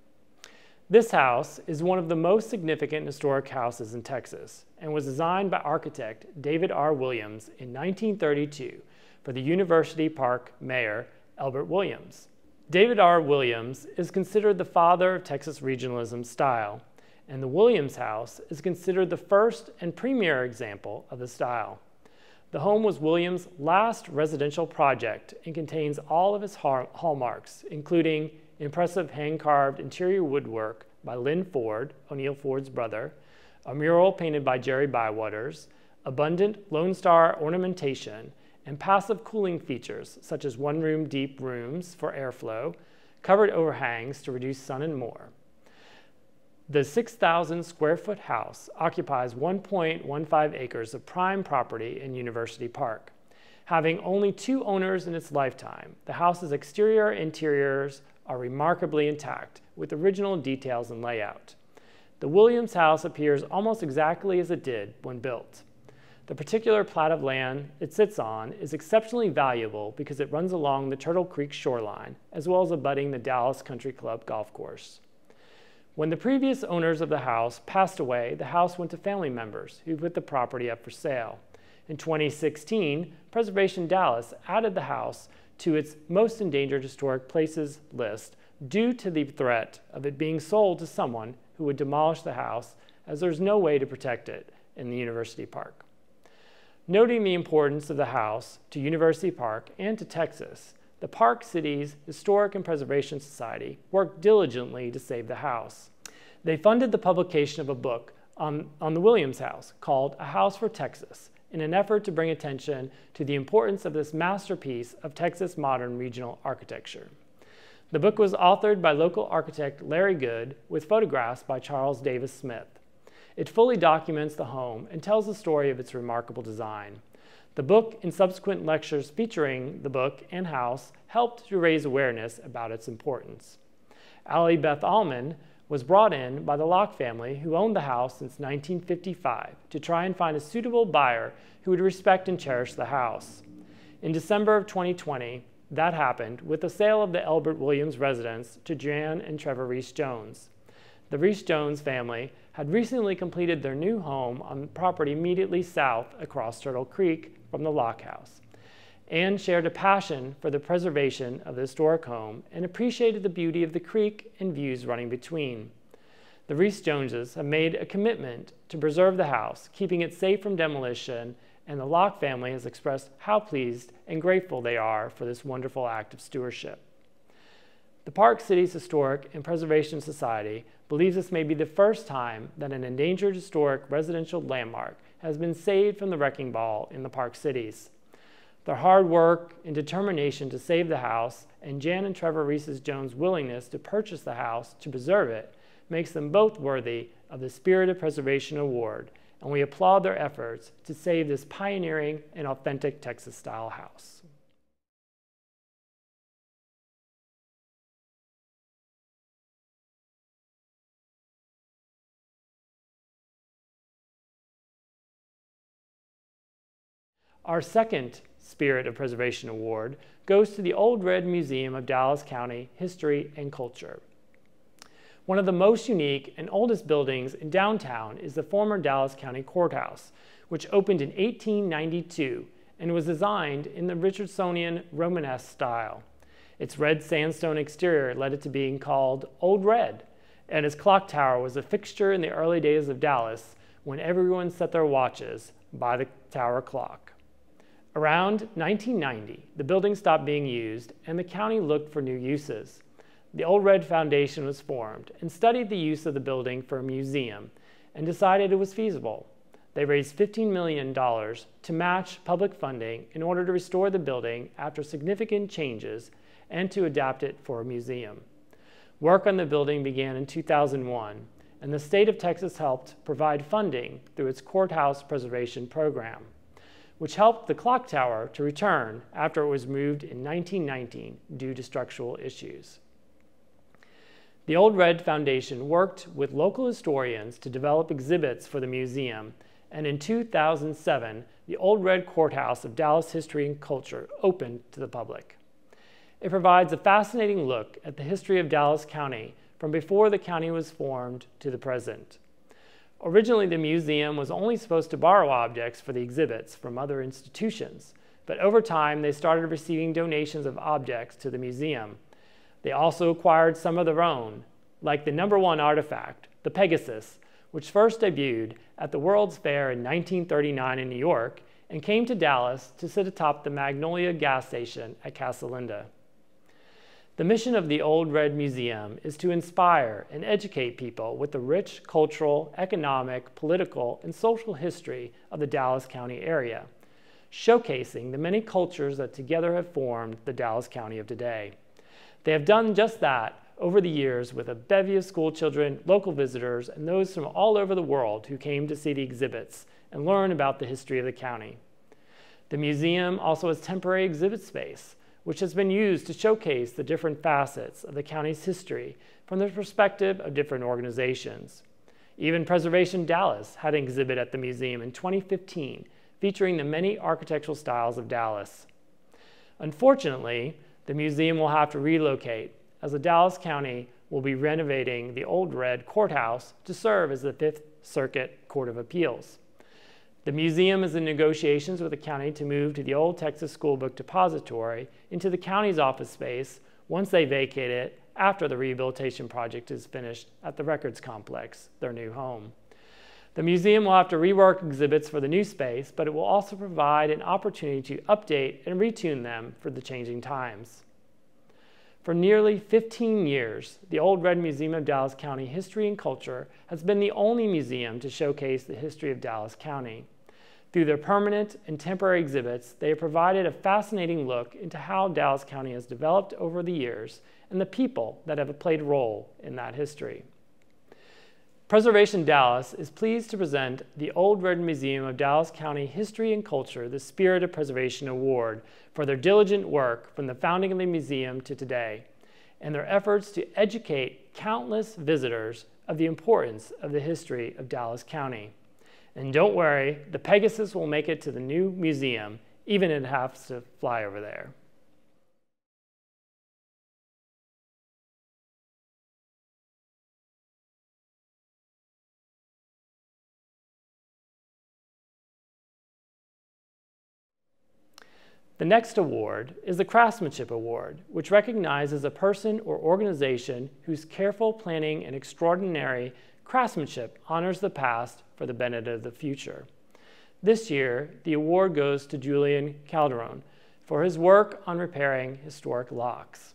This house is one of the most significant historic houses in Texas and was designed by architect David R. Williams in 1932 for the University Park mayor, Elbert Williams. David R. Williams is considered the father of Texas regionalism style, and the Williams House is considered the first and premier example of the style. The home was Williams' last residential project and contains all of his hallmarks, including impressive hand-carved interior woodwork by Lynn Ford, O'Neill Ford's brother, a mural painted by Jerry Bywaters, abundant Lone Star ornamentation, and passive cooling features such as one-room deep rooms for airflow, covered overhangs to reduce sun and more. The 6,000 square foot house occupies 1.15 acres of prime property in University Park. Having only 2 owners in its lifetime, the house's exterior and interiors are remarkably intact with original details and layout. The Williams House appears almost exactly as it did when built. The particular plat of land it sits on is exceptionally valuable because it runs along the Turtle Creek shoreline, as well as abutting the Dallas Country Club golf course. When the previous owners of the house passed away, the house went to family members who put the property up for sale. In 2016, Preservation Dallas added the house to its most endangered historic places list due to the threat of it being sold to someone who would demolish the house, as there's no way to protect it in the University Park. Noting the importance of the house to University Park and to Texas, the Park Cities Historic and Preservation Society worked diligently to save the house. They funded the publication of a book on the Williams House called A House for Texas, in an effort to bring attention to the importance of this masterpiece of Texas modern regional architecture. The book was authored by local architect Larry Good with photographs by Charles Davis Smith. It fully documents the home and tells the story of its remarkable design. The book and subsequent lectures featuring the book and house helped to raise awareness about its importance. Allie Beth Allman was brought in by the Locke family, who owned the house since 1955, to try and find a suitable buyer who would respect and cherish the house. In December of 2020, that happened with the sale of the Elbert Williams residence to Jan and Trevor Reese-Jones. The Reese-Jones family had recently completed their new home on the property immediately south across Turtle Creek from the Locke house. Anne shared a passion for the preservation of the historic home and appreciated the beauty of the creek and views running between. The Reese-Joneses have made a commitment to preserve the house, keeping it safe from demolition, and the Locke family has expressed how pleased and grateful they are for this wonderful act of stewardship. The Park Cities Historic and Preservation Society believes this may be the first time that an endangered historic residential landmark has been saved from the wrecking ball in the Park Cities. Their hard work and determination to save the house and Jan and Trevor Reese-Jones' willingness to purchase the house to preserve it makes them both worthy of the Spirit of Preservation Award, and we applaud their efforts to save this pioneering and authentic Texas-style house. Our second Spirit of Preservation Award goes to the Old Red Museum of Dallas County History and Culture. One of the most unique and oldest buildings in downtown is the former Dallas County Courthouse, which opened in 1892 and was designed in the Richardsonian Romanesque style. Its red sandstone exterior led it to being called Old Red, and its clock tower was a fixture in the early days of Dallas when everyone set their watches by the tower clock. Around 1990, the building stopped being used and the county looked for new uses. The Old Red Foundation was formed and studied the use of the building for a museum and decided it was feasible. They raised $15 million to match public funding in order to restore the building after significant changes and to adapt it for a museum. Work on the building began in 2001, and the state of Texas helped provide funding through its courthouse preservation program, which helped the clock tower to return after it was moved in 1919 due to structural issues. The Old Red Foundation worked with local historians to develop exhibits for the museum, and in 2007, the Old Red Courthouse of Dallas History and Culture opened to the public. It provides a fascinating look at the history of Dallas County from before the county was formed to the present. Originally, the museum was only supposed to borrow objects for the exhibits from other institutions, but over time, they started receiving donations of objects to the museum. They also acquired some of their own, like the #1 artifact, the Pegasus, which first debuted at the World's Fair in 1939 in New York and came to Dallas to sit atop the Magnolia gas station at Casa Linda. The mission of the Old Red Museum is to inspire and educate people with the rich cultural, economic, political, and social history of the Dallas County area, showcasing the many cultures that together have formed the Dallas County of today. They have done just that over the years with a bevy of school children, local visitors, and those from all over the world who came to see the exhibits and learn about the history of the county. The museum also has temporary exhibit space, which has been used to showcase the different facets of the county's history from the perspective of different organizations. Even Preservation Dallas had an exhibit at the museum in 2015 featuring the many architectural styles of Dallas. Unfortunately, the museum will have to relocate as the Dallas County will be renovating the Old Red Courthouse to serve as the Fifth Circuit Court of Appeals. The museum is in negotiations with the county to move to the old Texas School Book Depository into the county's office space once they vacate it after the rehabilitation project is finished at the Records Complex, their new home. The museum will have to rework exhibits for the new space, but it will also provide an opportunity to update and retune them for the changing times. For nearly 15 years, the Old Red Museum of Dallas County History and Culture has been the only museum to showcase the history of Dallas County. Through their permanent and temporary exhibits, they have provided a fascinating look into how Dallas County has developed over the years and the people that have played a role in that history. Preservation Dallas is pleased to present the Old Red Museum of Dallas County History and Culture the Spirit of Preservation Award for their diligent work from the founding of the museum to today, and their efforts to educate countless visitors of the importance of the history of Dallas County. And don't worry, the Pegasus will make it to the new museum, even if it has to fly over there. The next award is the Craftsmanship Award, which recognizes a person or organization whose careful planning and extraordinary craftsmanship honors the past for the benefit of the future. This year, the award goes to Julian Calderon for his work on repairing historic locks.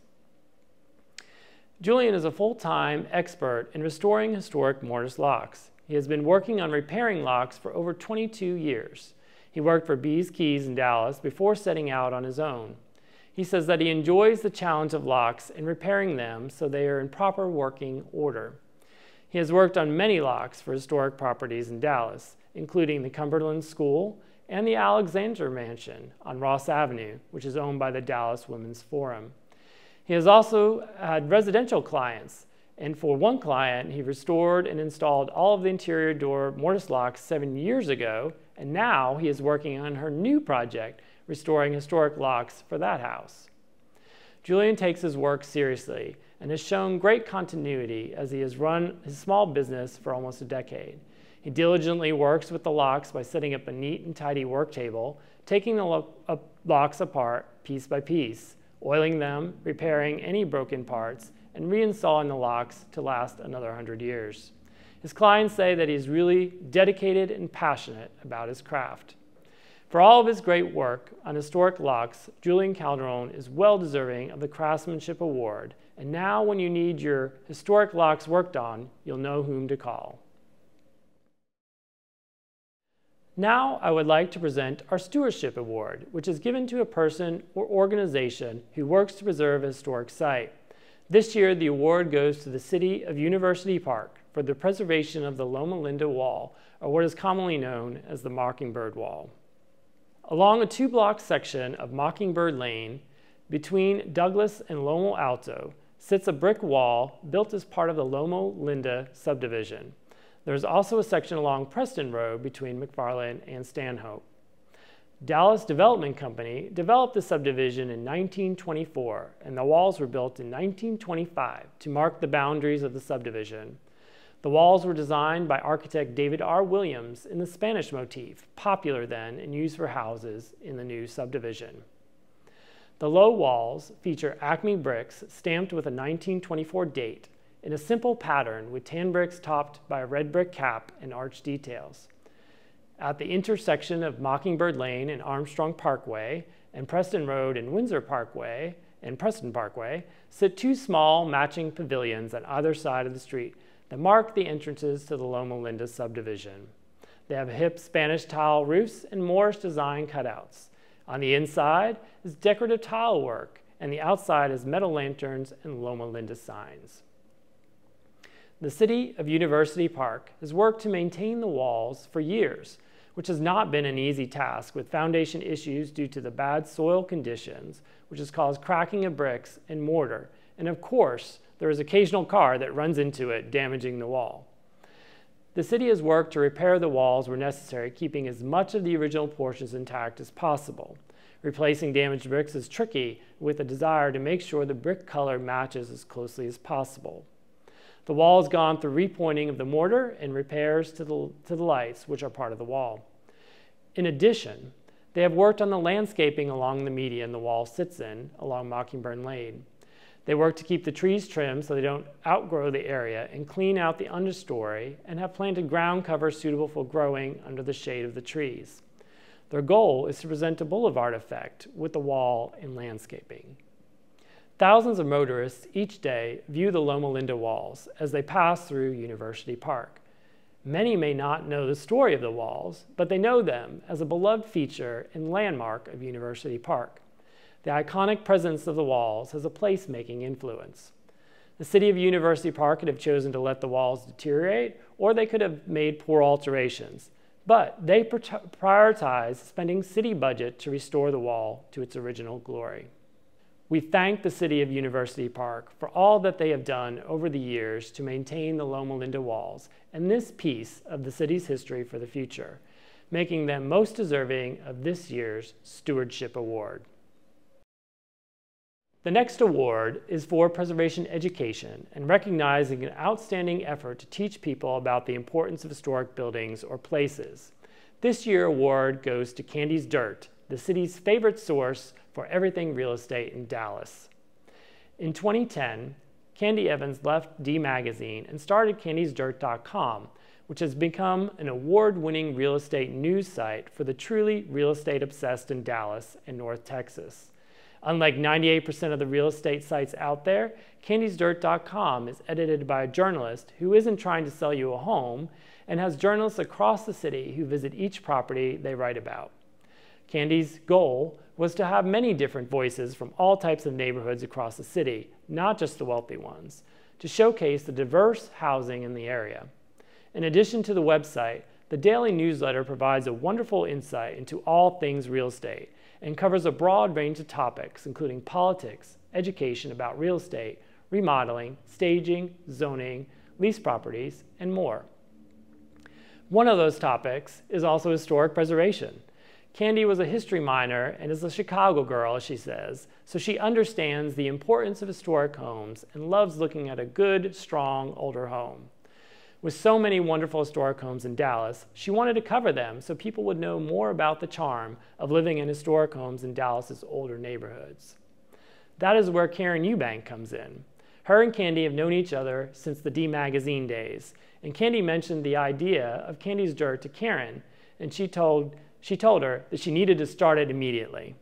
Julian is a full-time expert in restoring historic mortise locks. He has been working on repairing locks for over 22 years. He worked for B's Keys in Dallas before setting out on his own. He says that he enjoys the challenge of locks and repairing them so they are in proper working order. He has worked on many locks for historic properties in Dallas, including the Cumberland School and the Alexander Mansion on Ross Avenue, which is owned by the Dallas Women's Forum. He has also had residential clients, and for one client, he restored and installed all of the interior door mortise locks 7 years ago, and now he is working on her new project, restoring historic locks for that house. Julian takes his work seriously and has shown great continuity as he has run his small business for almost a decade. He diligently works with the locks by setting up a neat and tidy work table, taking the locks apart piece by piece, oiling them, repairing any broken parts, and reinstalling the locks to last another 100 years. His clients say that he's really dedicated and passionate about his craft. For all of his great work on historic locks, Julian Calderon is well deserving of the Craftsmanship Award, and now when you need your historic locks worked on, you'll know whom to call. Now I would like to present our Stewardship Award, which is given to a person or organization who works to preserve a historic site. This year, the award goes to the City of University Park for the preservation of the Loma Linda Wall, or what is commonly known as the Mockingbird Wall. Along a 2-block section of Mockingbird Lane, between Douglas and Loma Alto, sits a brick wall built as part of the Loma Linda subdivision. There is also a section along Preston Road between McFarland and Stanhope. Dallas Development Company developed the subdivision in 1924, and the walls were built in 1925 to mark the boundaries of the subdivision. The walls were designed by architect David R. Williams in the Spanish motif, popular then and used for houses in the new subdivision. The low walls feature Acme bricks stamped with a 1924 date in a simple pattern with tan bricks topped by a red brick cap and arch details. At the intersection of Mockingbird Lane and Armstrong Parkway and Preston Road and Windsor Parkway and Preston Parkway sit 2 small matching pavilions on either side of the street that mark the entrances to the Loma Linda subdivision. They have hip Spanish tile roofs and Moorish design cutouts. On the inside is decorative tile work, and the outside is metal lanterns and Loma Linda signs. The City of University Park has worked to maintain the walls for years, which has not been an easy task with foundation issues due to the bad soil conditions, which has caused cracking of bricks and mortar, and of course, there is an occasional car that runs into it, damaging the wall. The city has worked to repair the walls where necessary, keeping as much of the original portions intact as possible. Replacing damaged bricks is tricky, with a desire to make sure the brick color matches as closely as possible. The wall has gone through repointing of the mortar and repairs to the lights, which are part of the wall. In addition, they have worked on the landscaping along the median the wall sits in, along Mockingbird Lane. They work to keep the trees trimmed so they don't outgrow the area and clean out the understory, and have planted ground cover suitable for growing under the shade of the trees. Their goal is to present a boulevard effect with the wall and landscaping. Thousands of motorists each day view the Loma Linda walls as they pass through University Park. Many may not know the story of the walls, but they know them as a beloved feature and landmark of University Park. The iconic presence of the walls has a place-making influence. The City of University Park could have chosen to let the walls deteriorate, or they could have made poor alterations, but they prioritized spending city budget to restore the wall to its original glory. We thank the City of University Park for all that they have done over the years to maintain the Loma Linda walls and this piece of the city's history for the future, making them most deserving of this year's Stewardship Award. The next award is for preservation education and recognizing an outstanding effort to teach people about the importance of historic buildings or places. This year's award goes to Candy's Dirt, the city's favorite source for everything real estate in Dallas. In 2010, Candy Evans left D Magazine and started candysdirt.com, which has become an award-winning real estate news site for the truly real estate obsessed in Dallas and North Texas. Unlike 98% of the real estate sites out there, candysdirt.com is edited by a journalist who isn't trying to sell you a home and has journalists across the city who visit each property they write about. Candy's goal was to have many different voices from all types of neighborhoods across the city, not just the wealthy ones, to showcase the diverse housing in the area. In addition to the website, the daily newsletter provides a wonderful insight into all things real estate and covers a broad range of topics, including politics, education about real estate, remodeling, staging, zoning, lease properties, and more. One of those topics is also historic preservation. Candy was a history minor and is a Chicago girl, as she says, so she understands the importance of historic homes and loves looking at a good, strong, older home. With so many wonderful historic homes in Dallas, she wanted to cover them so people would know more about the charm of living in historic homes in Dallas's older neighborhoods. That is where Karen Eubank comes in. Her and Candy have known each other since the D Magazine days, and Candy mentioned the idea of Candy's Dirt to Karen, and she told She told her that she needed to start it immediately.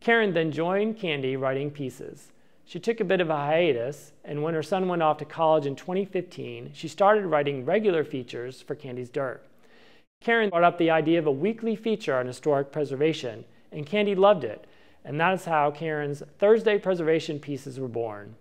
Karen then joined Candy writing pieces. She took a bit of a hiatus, and when her son went off to college in 2015, she started writing regular features for Candy's Dirt. Karen brought up the idea of a weekly feature on historic preservation, and Candy loved it, and that is how Karen's Thursday preservation pieces were born.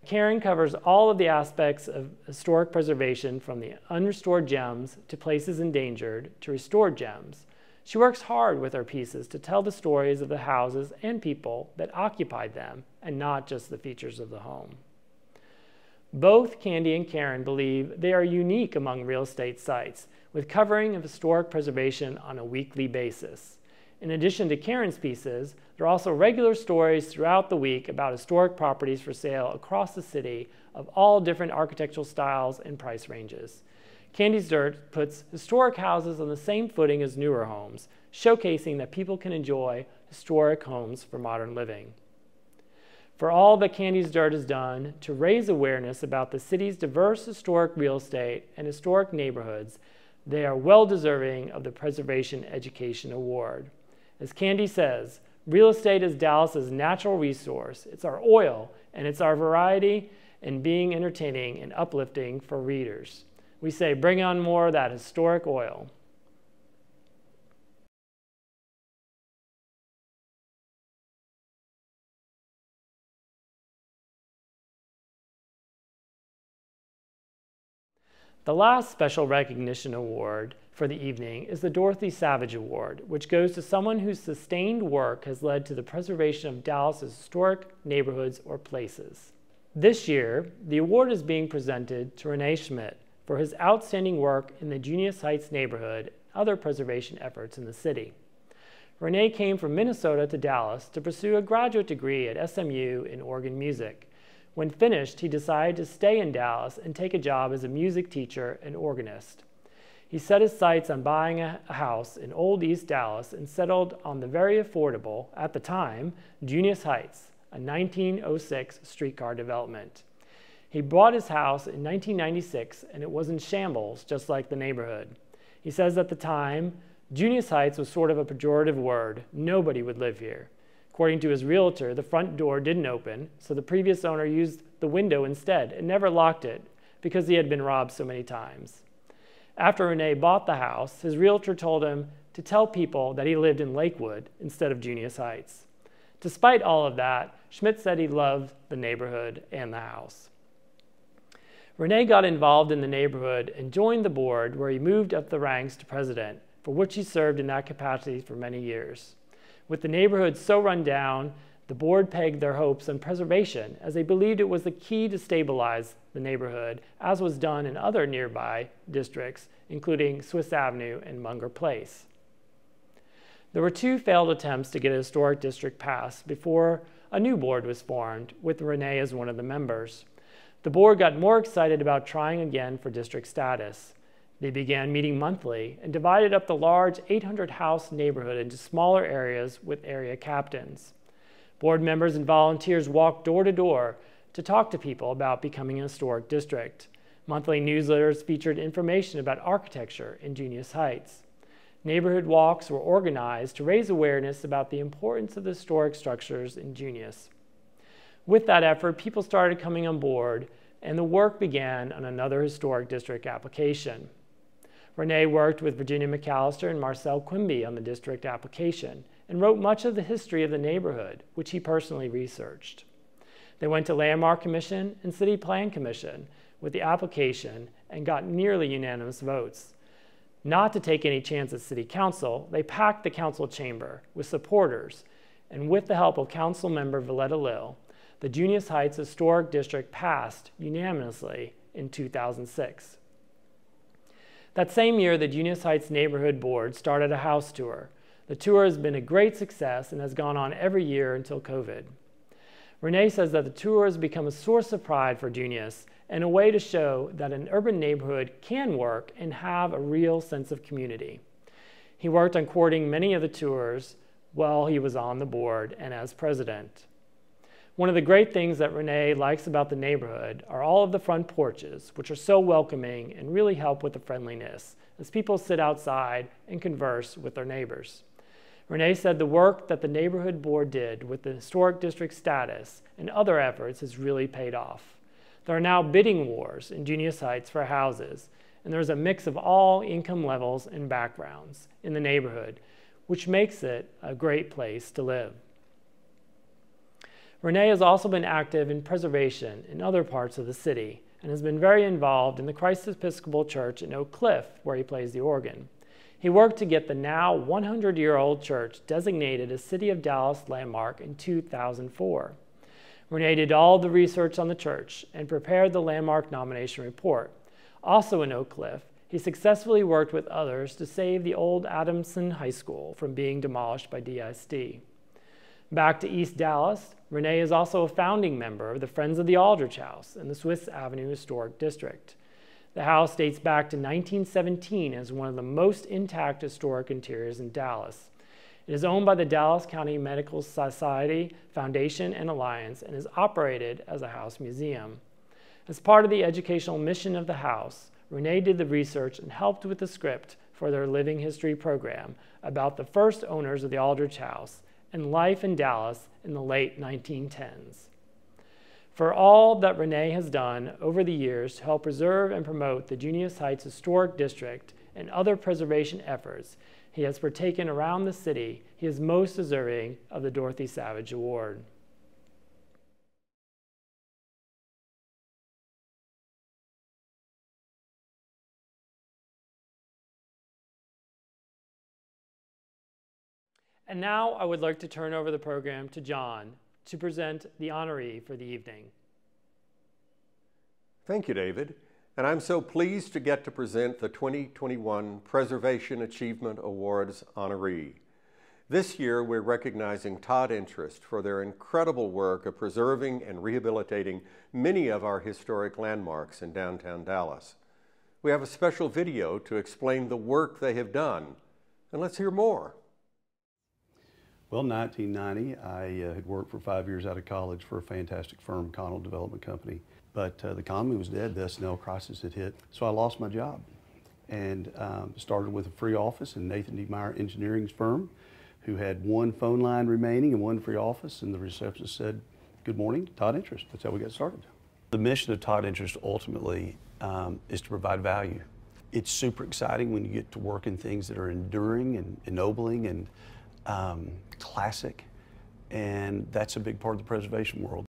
Karen covers all of the aspects of historic preservation, from the unrestored gems to places endangered to restored gems. She works hard with her pieces to tell the stories of the houses and people that occupied them, and not just the features of the home. Both Candy and Karen believe they are unique among real estate sites, with covering of historic preservation on a weekly basis. In addition to Karen's pieces, there are also regular stories throughout the week about historic properties for sale across the city of all different architectural styles and price ranges. Candy's Dirt puts historic houses on the same footing as newer homes, showcasing that people can enjoy historic homes for modern living. For all that Candy's Dirt has done to raise awareness about the city's diverse historic real estate and historic neighborhoods, they are well deserving of the Preservation Education Award. As Candy says, real estate is Dallas's natural resource. It's our oil, and it's our variety and being entertaining and uplifting for readers. We say, bring on more of that historic oil. The last special recognition award for the evening is the Dorothy Savage Award, which goes to someone whose sustained work has led to the preservation of Dallas's historic neighborhoods or places. This year, the award is being presented to Renee Schmidt for his outstanding work in the Junius Heights neighborhood and other preservation efforts in the city. Renee came from Minnesota to Dallas to pursue a graduate degree at SMU in organ music. When finished, he decided to stay in Dallas and take a job as a music teacher and organist. He set his sights on buying a house in Old East Dallas and settled on the very affordable, at the time, Junius Heights, a 1906 streetcar development. He bought his house in 1996, and it was in shambles, just like the neighborhood. He says at the time, Junius Heights was sort of a pejorative word. Nobody would live here. According to his realtor, the front door didn't open, so the previous owner used the window instead and never locked it because he had been robbed so many times. After Renee bought the house, his realtor told him to tell people that he lived in Lakewood instead of Junius Heights. Despite all of that, Schmidt said he loved the neighborhood and the house. Renee got involved in the neighborhood and joined the board, where he moved up the ranks to president, for which he served in that capacity for many years. With the neighborhood so run down, the board pegged their hopes on preservation, as they believed it was the key to stabilize the neighborhood, as was done in other nearby districts, including Swiss Avenue and Munger Place. There were 2 failed attempts to get a historic district passed before a new board was formed, with Renee as one of the members. The board got more excited about trying again for district status. They began meeting monthly and divided up the large 800-house neighborhood into smaller areas with area captains. Board members and volunteers walked door to door to talk to people about becoming a historic district. Monthly newsletters featured information about architecture in Junius Heights. Neighborhood walks were organized to raise awareness about the importance of the historic structures in Junius. With that effort, people started coming on board, and the work began on another historic district application. Renee worked with Virginia McAllister and Marcel Quimby on the district application and wrote much of the history of the neighborhood, which he personally researched. They went to Landmark Commission and City Plan Commission with the application and got nearly unanimous votes. Not to take any chance at City Council, they packed the council chamber with supporters, and with the help of Council Member Valletta Lill, the Junius Heights Historic District passed unanimously in 2006. That same year, the Junius Heights Neighborhood Board started a house tour. The tour has been a great success and has gone on every year until COVID. Renee says that the tour has become a source of pride for Junius and a way to show that an urban neighborhood can work and have a real sense of community. He worked on coordinating many of the tours while he was on the board and as president. One of the great things that Renee likes about the neighborhood are all of the front porches, which are so welcoming and really help with the friendliness as people sit outside and converse with their neighbors. Renee said the work that the neighborhood board did with the historic district status and other efforts has really paid off. There are now bidding wars in Junius Heights for houses, and there's a mix of all income levels and backgrounds in the neighborhood, which makes it a great place to live. Renee has also been active in preservation in other parts of the city and has been very involved in the Christ Episcopal Church in Oak Cliff, where he plays the organ. He worked to get the now 100-year-old church designated a City of Dallas landmark in 2004. Renee did all the research on the church and prepared the landmark nomination report. Also in Oak Cliff, he successfully worked with others to save the old Adamson High School from being demolished by DISD. Back to East Dallas, Renee is also a founding member of the Friends of the Aldrich House in the Swiss Avenue Historic District. The house dates back to 1917 as one of the most intact historic interiors in Dallas. It is owned by the Dallas County Medical Society Foundation and Alliance and is operated as a house museum. As part of the educational mission of the house, Renee did the research and helped with the script for their living history program about the first owners of the Aldrich House and life in Dallas in the late 1910s. For all that Renee has done over the years to help preserve and promote the Junius Heights Historic District and other preservation efforts he has partaken around the city, he is most deserving of the Dorothy Savage Award. And now I would like to turn over the program to John to present the honoree for the evening. Thank you, David. And I'm so pleased to get to present the 2021 Preservation Achievement Awards honoree. This year, we're recognizing Todd Interests for their incredible work of preserving and rehabilitating many of our historic landmarks in downtown Dallas. We have a special video to explain the work they have done. And let's hear more. Well, in 1990, I had worked for 5 years out of college for a fantastic firm, Connell Development Company. But the economy was dead, the S&L crisis had hit, so I lost my job. And started with a free office in Nathan D. Meyer Engineering's firm, who had one phone line remaining and one free office, and the receptionist said, "Good morning, Todd Interests." That's how we got started. The mission of Todd Interests ultimately is to provide value. It's super exciting when you get to work in things that are enduring and ennobling and classic, and that's a big part of the preservation world.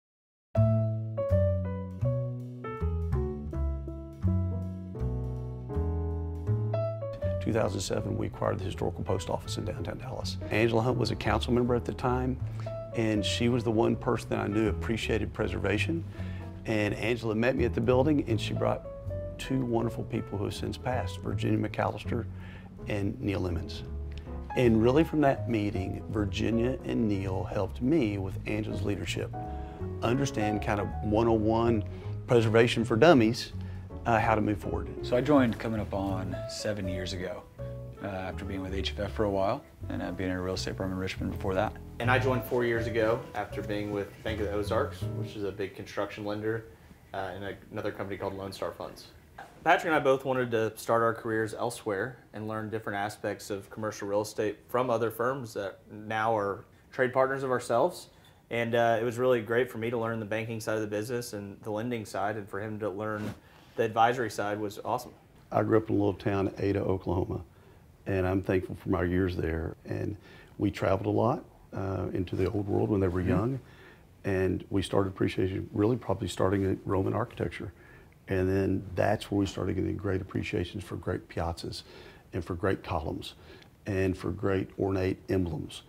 In 2007, we acquired the historical post office in downtown Dallas. Angela Hunt was a council member at the time, and she was the one person that I knew appreciated preservation. And Angela met me at the building, and she brought two wonderful people who have since passed, Virginia McAllister and Neil Emmons. And really from that meeting, Virginia and Neil helped me with Angela's leadership understand kind of 101 preservation for dummies, how to move forward. So I joined coming up on 7 years ago after being with HFF for a while and being in a real estate firm in Richmond before that. And I joined 4 years ago after being with Bank of the Ozarks, which is a big construction lender, and another company called Lone Star Funds. Patrick and I both wanted to start our careers elsewhere and learn different aspects of commercial real estate from other firms that now are trade partners of ourselves. And it was really great for me to learn the banking side of the business and the lending side, and for him to learn the advisory side was awesome. I grew up in a little town, Ada, Oklahoma, and I'm thankful for my years there. And we traveled a lot into the old world when they were young, and we started appreciation, really probably starting at Roman architecture. And then that's where we started getting great appreciations for great piazzas and for great columns and for great ornate emblems.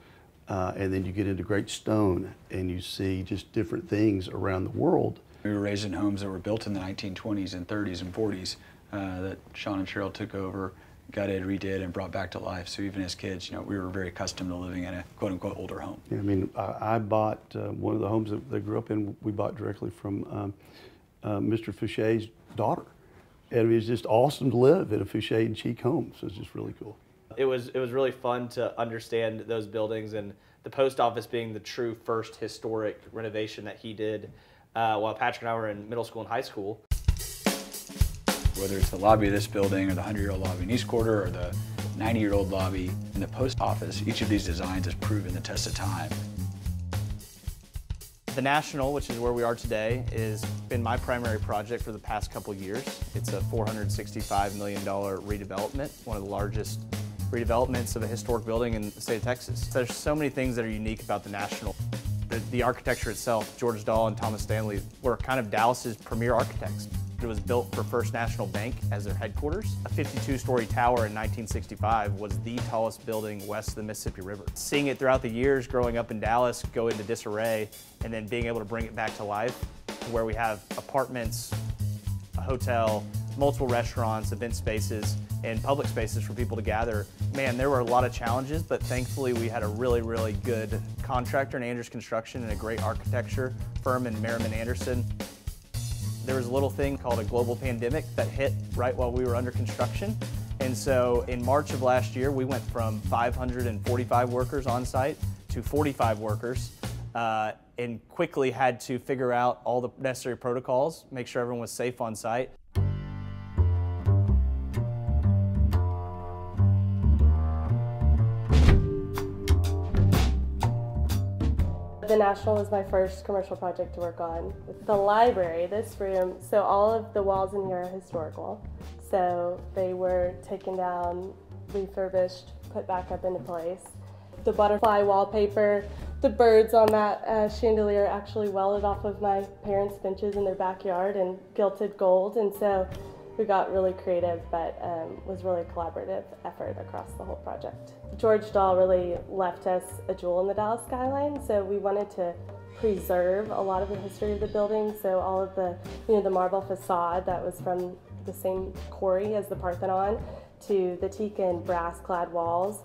And then you get into great stone and you see just different things around the world. We were raised in homes that were built in the 1920s and 30s and 40s that Sean and Cheryl took over, gutted, redid, and brought back to life. So even as kids, you know, we were very accustomed to living in a quote-unquote older home. Yeah, I mean, I bought one of the homes that they grew up in, we bought directly from Mr. Fouché's daughter. And it was just awesome to live in a Fouché and Cheek home, so it's just really cool. It was really fun to understand those buildings and the post office being the true first historic renovation that he did while Patrick and I were in middle school and high school. Whether it's the lobby of this building or the 100-year-old lobby in East Quarter or the 90-year-old lobby in the post office, each of these designs has proven the test of time. The National, which is where we are today, has been my primary project for the past couple years. It's a $465 million redevelopment, one of the largest redevelopments of a historic building in the state of Texas. There's so many things that are unique about the National. The architecture itself, George Dahl and Thomas Stanley were kind of Dallas's premier architects. It was built for First National Bank as their headquarters. A 52-story tower in 1965 was the tallest building west of the Mississippi River. Seeing it throughout the years growing up in Dallas go into disarray and then being able to bring it back to life where we have apartments, a hotel, multiple restaurants, event spaces, and public spaces for people to gather. Man, there were a lot of challenges, but thankfully we had a really, really good contractor in Andrews Construction and a great architecture firm in Merriman Anderson. There was a little thing called a global pandemic that hit right while we were under construction. And so in March of last year, we went from 545 workers on site to 45 workers and quickly had to figure out all the necessary protocols, make sure everyone was safe on site. The National was my first commercial project to work on. The library, this room, so all of the walls in here are historical. So they were taken down, refurbished, put back up into place. The butterfly wallpaper, the birds on that chandelier actually welded off of my parents' benches in their backyard and gilded gold. And so we got really creative, but was really a collaborative effort across the whole project. George Dahl really left us a jewel in the Dallas skyline, so we wanted to preserve a lot of the history of the building. So all of the, the marble facade that was from the same quarry as the Parthenon to the teak and brass-clad walls.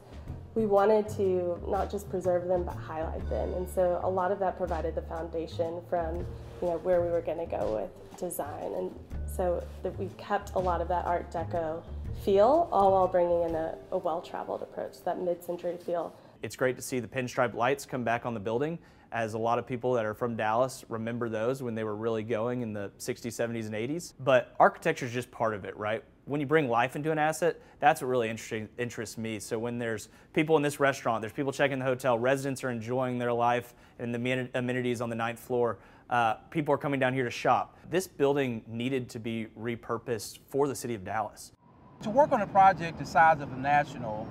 We wanted to not just preserve them, but highlight them. And so a lot of that provided the foundation from, where we were going to go with design. And so that we kept a lot of that Art Deco feel, all while bringing in a well-traveled approach, that mid-century feel. It's great to see the pinstripe lights come back on the building, as a lot of people that are from Dallas remember those when they were really going in the 60s, 70s, and 80s. But architecture is just part of it, right? When you bring life into an asset, that's what really interests me. So when there's people in this restaurant, there's people checking the hotel, residents are enjoying their life and the amenities on the 9th floor. People are coming down here to shop. This building needed to be repurposed for the city of Dallas. To work on a project the size of the National,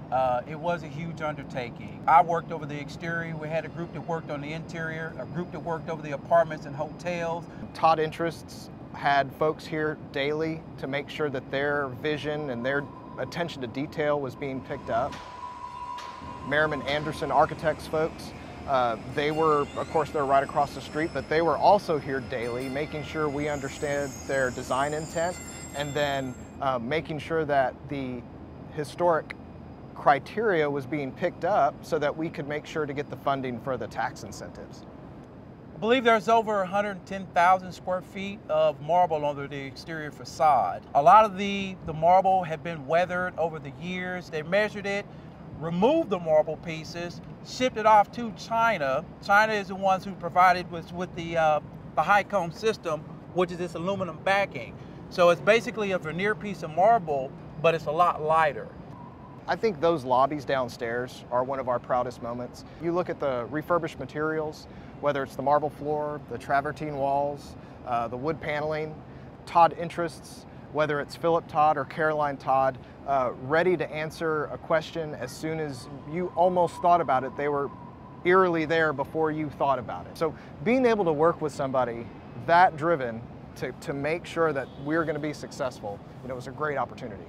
it was a huge undertaking. I worked over the exterior. We had a group that worked on the interior, a group that worked over the apartments and hotels. Todd Interests had folks here daily to make sure that their vision and their attention to detail was being picked up. Merriman Anderson Architects folks, they were, of course, they're right across the street, but they were also here daily, making sure we understood their design intent, and then making sure that the historic criteria was being picked up so that we could make sure to get the funding for the tax incentives. I believe there's over 110,000 square feet of marble under the exterior facade. A lot of the marble had been weathered over the years. They measured it, removed the marble pieces, shipped it off to China. China is the ones who provided with the high-comb system, which is this aluminum backing. So it's basically a veneer piece of marble, but it's a lot lighter. I think those lobbies downstairs are one of our proudest moments. You look at the refurbished materials, whether it's the marble floor, the travertine walls, the wood paneling, Todd Interests, whether it's Philip Todd or Caroline Todd, ready to answer a question as soon as you almost thought about it. They were eerily there before you thought about it. So being able to work with somebody that driven to make sure that we're going to be successful, it was a great opportunity.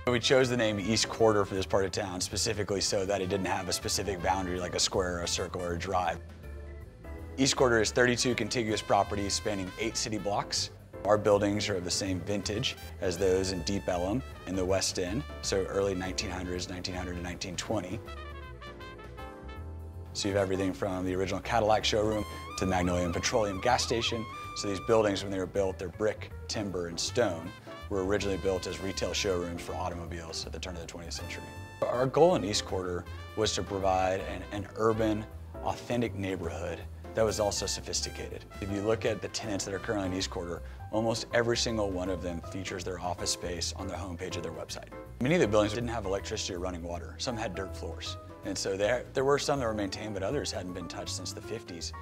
We chose the name East Quarter for this part of town specifically so that it didn't have a specific boundary like a square or a circle or a drive. East Quarter is 32 contiguous properties spanning 8 city blocks. Our buildings are of the same vintage as those in Deep Ellum in the West End, so early 1900s, 1900 to 1920. So you have everything from the original Cadillac showroom to the Magnolia and Petroleum gas station. So these buildings, when they were built, they're brick, timber, and stone, were originally built as retail showrooms for automobiles at the turn of the 20th century. Our goal in East Quarter was to provide an urban, authentic neighborhood that was also sophisticated. If you look at the tenants that are currently in East Quarter, almost every single one of them features their office space on the homepage of their website. Many of the buildings didn't have electricity or running water. Some had dirt floors. And so there were some that were maintained, but others hadn't been touched since the 50s.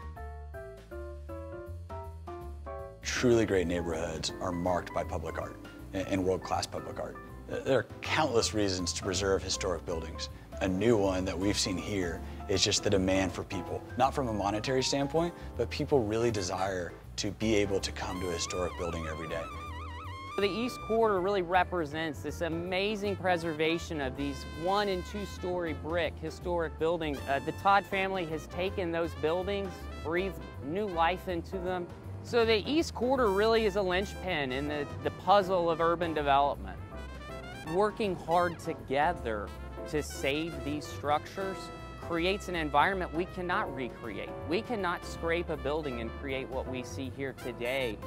Truly great neighborhoods are marked by public art and world-class public art. There are countless reasons to preserve historic buildings. A new one that we've seen here is just the demand for people, not from a monetary standpoint, but people really desire to be able to come to a historic building every day. The East Quarter really represents this amazing preservation of these 1- and 2-story brick historic buildings. The Todd family has taken those buildings, breathed new life into them. So the East Quarter really is a linchpin in the puzzle of urban development. Working hard together to save these structures creates an environment we cannot recreate. We cannot scrape a building and create what we see here today.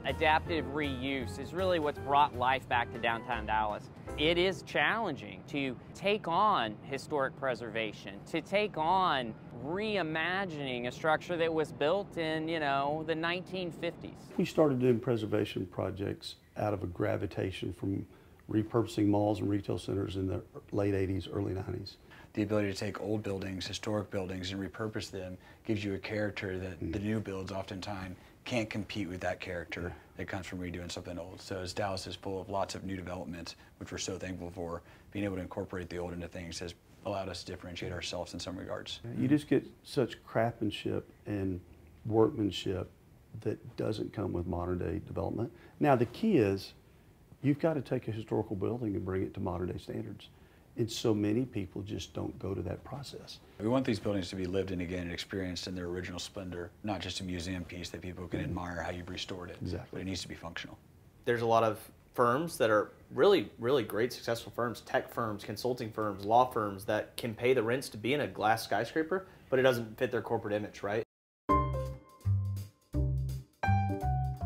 Adaptive reuse is really what's brought life back to downtown Dallas. It is challenging to take on historic preservation, to take on reimagining a structure that was built in, the 1950s. We started doing preservation projects out of a gravitation from repurposing malls and retail centers in the late 80s, early 90s. The ability to take old buildings, historic buildings, and repurpose them gives you a character that the new builds oftentimes can't compete with that character that comes from redoing something old. So as Dallas is full of lots of new developments, which we're so thankful for, being able to incorporate the old into things has allowed us to differentiate ourselves in some regards. You just get such craftsmanship and workmanship that doesn't come with modern day development. Now the key is you've got to take a historical building and bring it to modern day standards. And so many people just don't go to that process. We want these buildings to be lived in again and experienced in their original splendor, not just a museum piece that people can admire how you've restored it. Exactly. But it needs to be functional. There's a lot of firms that are really, really great, successful firms, tech firms, consulting firms, law firms that can pay the rents to be in a glass skyscraper, but it doesn't fit their corporate image, right?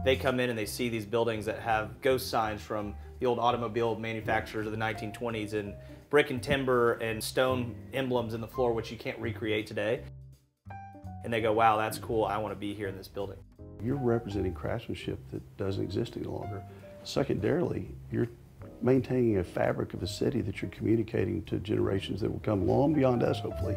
They come in and they see these buildings that have ghost signs from the old automobile manufacturers of the 1920s and brick and timber and stone emblems in the floor, which you can't recreate today. And they go, wow, that's cool. I want to be here in this building. You're representing craftsmanship that doesn't exist any longer. Secondarily, you're maintaining a fabric of a city that you're communicating to generations that will come long beyond us, hopefully.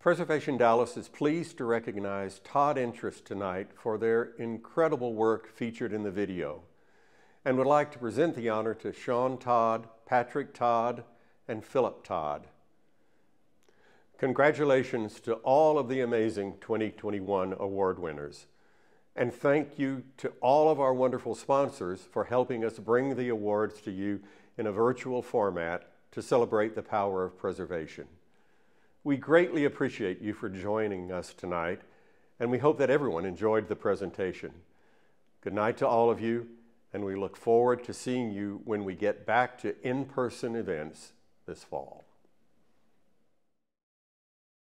Preservation Dallas is pleased to recognize Todd Interests tonight for their incredible work featured in the video, and would like to present the honor to Sean Todd, Patrick Todd, and Philip Todd. Congratulations to all of the amazing 2021 award winners, and thank you to all of our wonderful sponsors for helping us bring the awards to you in a virtual format to celebrate the power of preservation. We greatly appreciate you for joining us tonight, and we hope that everyone enjoyed the presentation. Good night to all of you, and we look forward to seeing you when we get back to in-person events this fall.